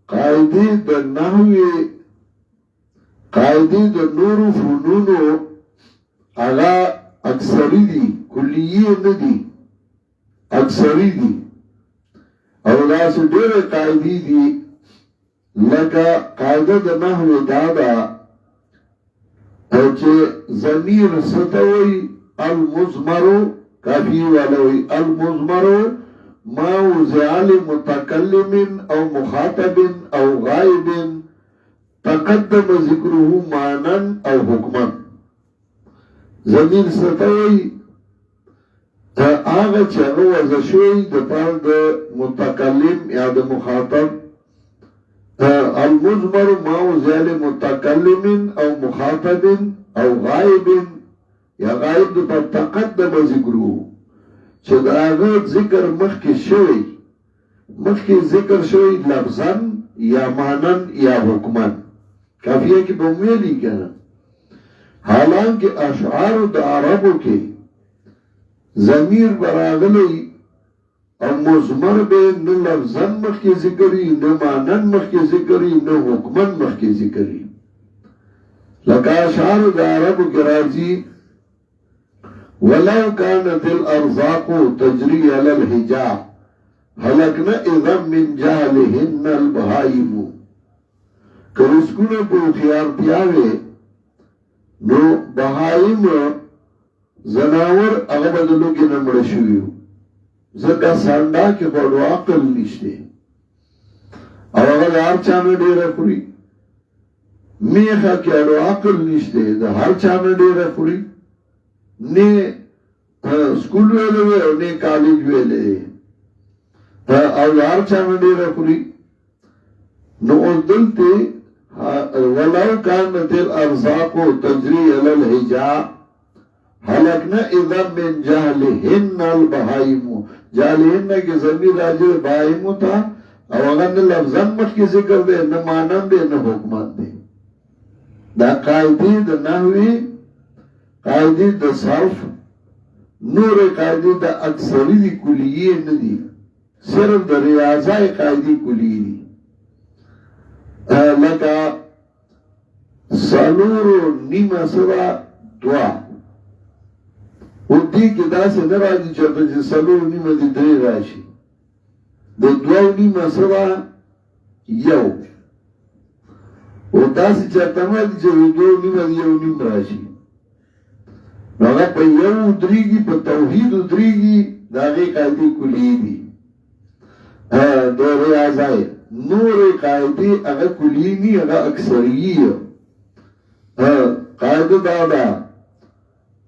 Speaker 2: قائدی دا نحوی قائدی دا نور فنونو اغا اکثری دی کلیی ندی اکثری دی او دا سو دیر قائدی دی لکا قائدہ دا نحوی دادا او چه ضمیر ستوئی المزمرو کافی والوئی المزمرو ما وزع لمتکلم او مخاطب او غائب تقدم ذکره مانا او حکما ضمیر ستوئی آغا چه وزشوئی دپار دا متکلم یا دا مخاطب المزمر ما وزع لمتکلم او مخاطب او غائب یا غائب دپار تقدم ذکره چه دا آغا ذکر مخی شوی مخی ذکر شوی لفظاً یا مانن یا حکمن کافیه کی بمویلی کنا حالانکہ اشعار دا عربو کے ضمیر براغلی او مزمر بے نو لفظاً مخی ذکری نو مانن مخی ذکری نو حکمن مخی ذکری لکا اشعار دا عربو کے راضی ولو كانت الارزاق تجري على الحجاب هلكنا اذا من جهلهن البهائم کرسکونه په خيار پیاوي نو بهائم زناور هغه بدلو کې نمړ شویو زکه سانډا کې په عقل نشته او هغه هر چا نه ډیره خوري میخه کې عقل نشته د هر چا نه ډیره خوري نے سکول ویلے او نے کالج ویلے او یار چانا دیر خوری نو دلتے ولو کانت الارزاق تجری علی الحجاب حلقنا اذا من جہلہن البہائم جہلہن کے ضمیر راجع بہائم تا او اگر نے لفظاً مخ کی ذکر دے نہ مانن دے نہ حکمان دے دا قائدی دا نحوی قائدی دا صرف نور قائدی دا اکثری دی کلیه ندی صرف دا ریاضای قائدی کلیه دی لکا سالور نیم سوا دعا او دی که دا سے نراجی چاہتا چه سالور نیم دی دری راشی دا دعا نیم سوا یو او دا سے چاہتا ما دی چه دعا نیم دی یو نیم راشی نوغا پا یو ادریگی پا توحید ادریگی داغی قائدی کلی دی دو ریاضائی نور قائدی اگا کلی نی اگا اکثری قائد دادا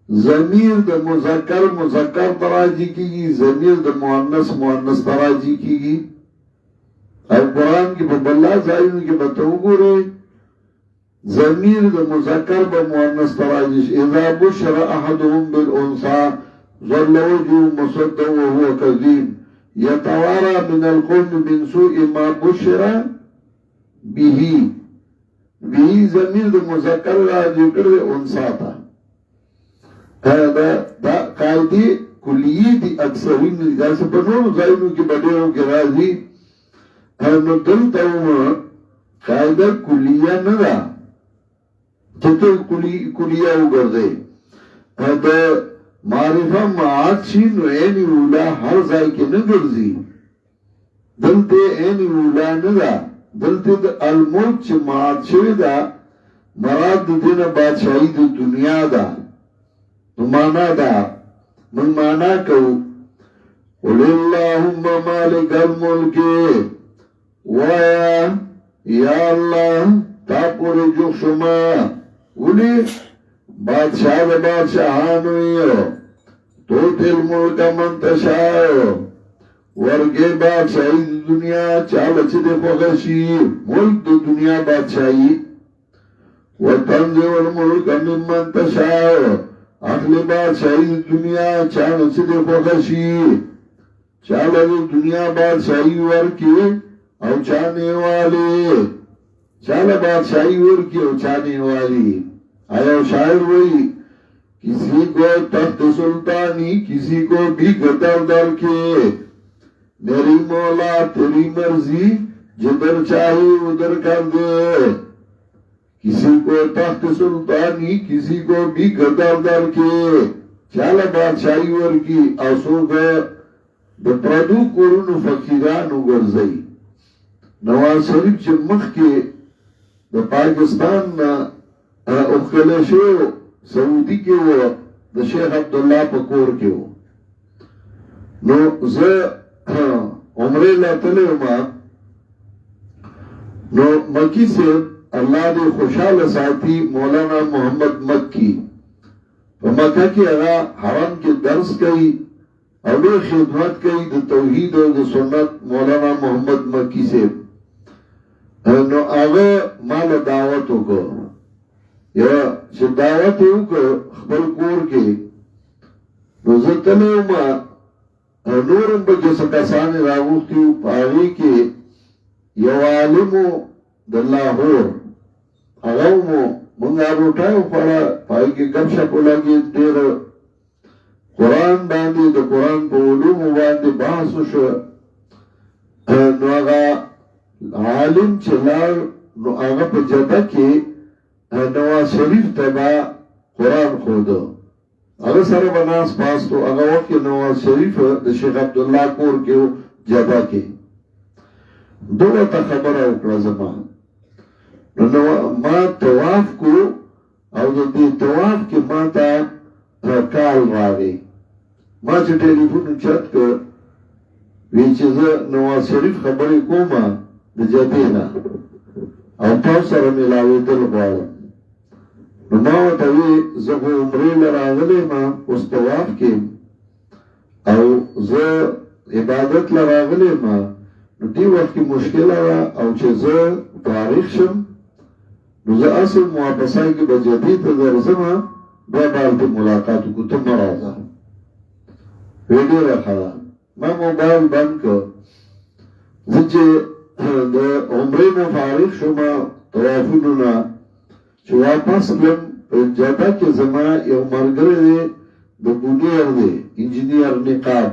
Speaker 2: ضمیر دا مذکر مذکر تراجی کی گی ضمیر دا مؤنث مؤنث تراجی کی گی اور قرآن کی پا بلہ زائن کی بتاو گو رہے ضمیر دا مذکر با مؤنث تراجش اذا بشر احدهم بالانثى ظل وجهه مسودا وهو كظيم يتوارى من القوم من سوء ما بشر به ضمیر دا مذکر راجی کرده انثى تا دا قاعدې کلیې دي اکثرین داسې په نورو ځایونو کې به ډېرو کې راځي نو دلته هم قاعده کلیه نه ده چې ټول کلیه وګرځئ د معرفه معاد شي نو عین اولا هر ځای کې نه ګرځي دلته عین اولا نه ده دلته د الملک چې معاد شوی ده مراد د دې نه بادشاهي د دنیا ده نو معنا ده من معنا کوو قل اللهم مالک الملک وایا یا الله تا پوری جوخ شما ولی بادشاہ و بادشاہانویو توتی الملک من تشاو ورگے بادشاہی دنیا چالچ دے خوشی ملک دو دنیا بادشاہی وتنزع الملک من تشاو اخلی بادشاہی دنیا چالچ دے خوشی چالچ دنیا بادشاہی ورکی او چانے والی چالا بادشاہی ورکی او چانے والی آیا شاعر وہی کسی کو تخت سلطانی کسی کو بھی قدر در کے میری مولا تیری مرضی جدر چاہی ادھر کر دے کسی کو تخت سلطانی کسی کو بھی قدر در کے چالا بادشاہی ورکی آسو کا دا پردو قرون فقیرانو گرزئی نواز شریف چې مخکې د پاکستان نه اخکله شو سعودي کې و د شیخ عبدالله په کور کې و نو زه عمرې لا تللی وم نو مکی سے الله دې خوشحاله ساتي مولانا محمد مکی په مکه کې هغه حرم کې درس کوي او ډېر خدمت کوي د توحید او د سنت مولانا محمد مکی سے نو هغه مال دعوت وکړ یا چې دعوت وکړ خپل کور کې نو زه تللی وم نورم به څه کسان راغوښتي وو په هغې کې یو عالم و د لاهور هغه مو مونږ روټۍ وخوړه په هغې کې ګپ شپ ولګېد ډېر قرآن باندې د قرآن په علومو باندې بحث وشو نو هغه عالم چې لاړ نو هغه په جده کې نواز شریف ته به قرآن ښوده هغه سره به ناست پاست و هغه وخت کې نواز شریف د شیخ عبدالله کور کې و جده کې دوه ته خبره وکړه زما نو ما طواف کو او د دې طواف کې ما ته کال راغی ما چې ټلیفون چت کړ وی چې زه نواز شریف خبرې کومه د جدې نه او تاسو سره ملاوېدل غواړم نو ما ورته وی زه خو عمرې له راغلی یم اوس طواف کې او زه عبادت له راغلی یم نو دې وخت کې مشکله وه او چې زه فارغ شم نو زه اصل واپسای کې به جدې ته درځم بیا به هلته ملاقات وکړو ته مه راځه وی ډېره ښه ده ما موبایل بند کړ زه چې د عمرې نه فارغ شوم طوافونو نه چې واپس کړم په جده کې زما یو ملګری دی د بونیر دی انجینیر نقاب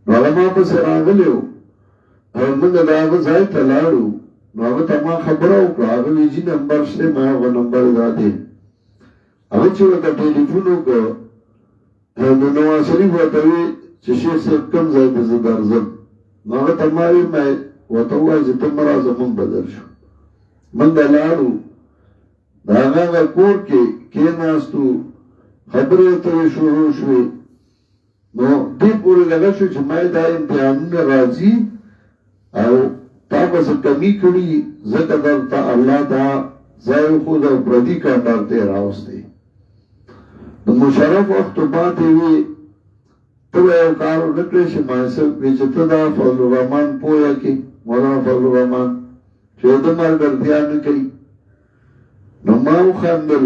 Speaker 2: نو هغه ما پسې راغلی و او موږ د هغه ځای ته لاړو نو هغه ته ما خبره وکړه هغه وی جي نمبر شته ما هغه نمبر دا دی هغه چې ورته ټلیفون وکړ نو نواز شریف ورته وی چې شیخ صاحب کوم ځای ته زه درځم نو هغه ته ما وی ورته ووایه چې ته مه راځه موږ به درشو موږ لاړو د هغه کور کې کېناستو خبرې ورته شروع شوې نو دې پورې دغه شو چې ما دا امتحانونه راځي او تا به څه کمي کړي ځکه درته الله دا ځای وښود او پردي کاندار ته یې راوستی د مشرف وخت پاتې وي ته به یو کار ونه کړې شي محسوب وي چې ته دا فضل الرحمن پوهه کې مولانا فضل الرحمن چې د ملګرتیا نه کوي نو ما وخندل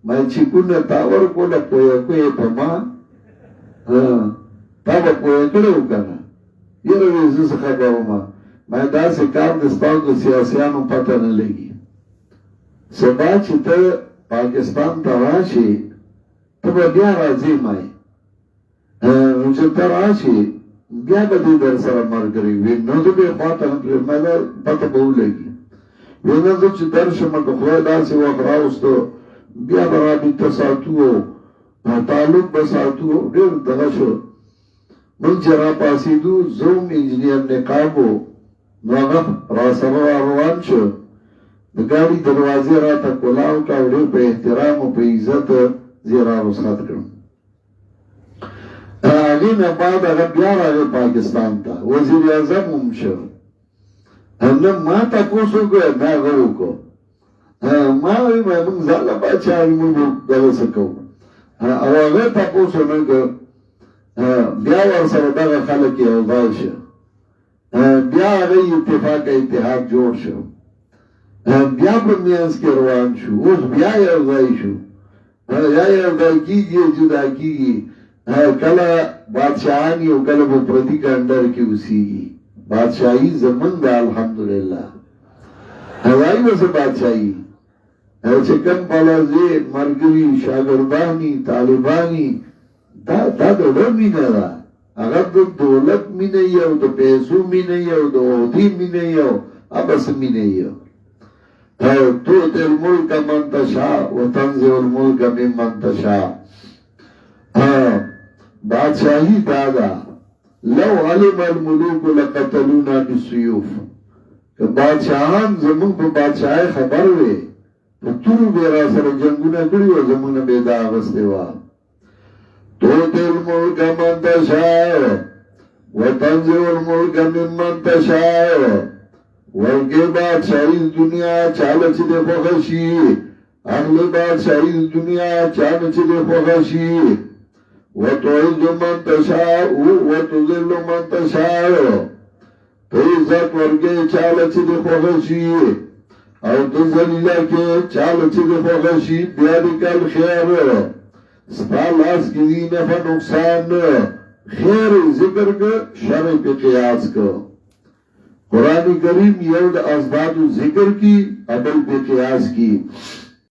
Speaker 2: ما چې کونه تا ورکوله پوهه کوې په ما تا به پوهه کړې و که نه یره وې زه څه خبره ومه ما داسې کار د ستاسو د سیاسیانو پته نه لګي سبا چې ته پاکستان ته راشې ته به بیا راځې مای نو چې ته راشې بیا به دې در سره ملګری وي نو زه به خواته نه پرېږدم پته به ولګي وی نه زه چې درشم که خدای داسې وخت راوستو بیا به رابطه ساتو تعلق به ساتو ډېر دغه شو موږ چې را پاسېدو زه هم انجینر نقاب و نو هغه راسره روان شو د ګاډي دروازې راته کولاو کړه او ډېر په احترام او په عزت زه یې را رخصت کړم هغې نه بعد هغه بیا راغی پاکستان ته وزیر اعظم هم شو نه ما تپوس وکړه نه هغه وکړو ما وایي موږ ځاله باچا یو موږ دغه څه کوو او هغه تپوس ونه کړ بیا ورسره دغه خلک یو ځای شو بیا هغه اتفاق اتحاد جوړ شو بیا په میانس کې روان شو اوس بیا یو ځای شو یا یو ځای کېږي جدا کېږي کله بادشاهان یو کله په پردي کنډر کې اوسېږي بادشاہی زمن دا الحمدللہ هوائی وسه بادشاہی چې کوم پلازې مرګوي شاګردانی طالبانی دا د ډېر مینه ده هغه د دولت مینه یو د پیسو مینه یو د عہدې مینه یو ابس مینه یو تؤتي الملك من تشاء وتنزع الملك ممن تشاء بادشاہی دا ده لو علم الملوک لقتلونا بالسيوف که بادشاہان زمون په بادشاہی خبر وي په تورو به را سره جنگونه کړي او زمونه به دا اغستې وه تؤتي الملك من تشاء وتنزع الملك ممن تشاء ورکې بادشاہی دنیا چاله چې دې خوښه شي اخلي بادشاہی دنیا چاله چې دې خوښه شي وتعز من تشاء وتذل من تشاء تو عزت ورکې چاله چې دې خوښه شي او تو ذلیله کې چاله چې دې خوښه شي بیادک الخیر ستا لاس کې دي نفع نقصان خیر ذکر که شر پہ قیاس که قرآن کریم یو د اسباب ذکر کی عمل پہ قیاس کی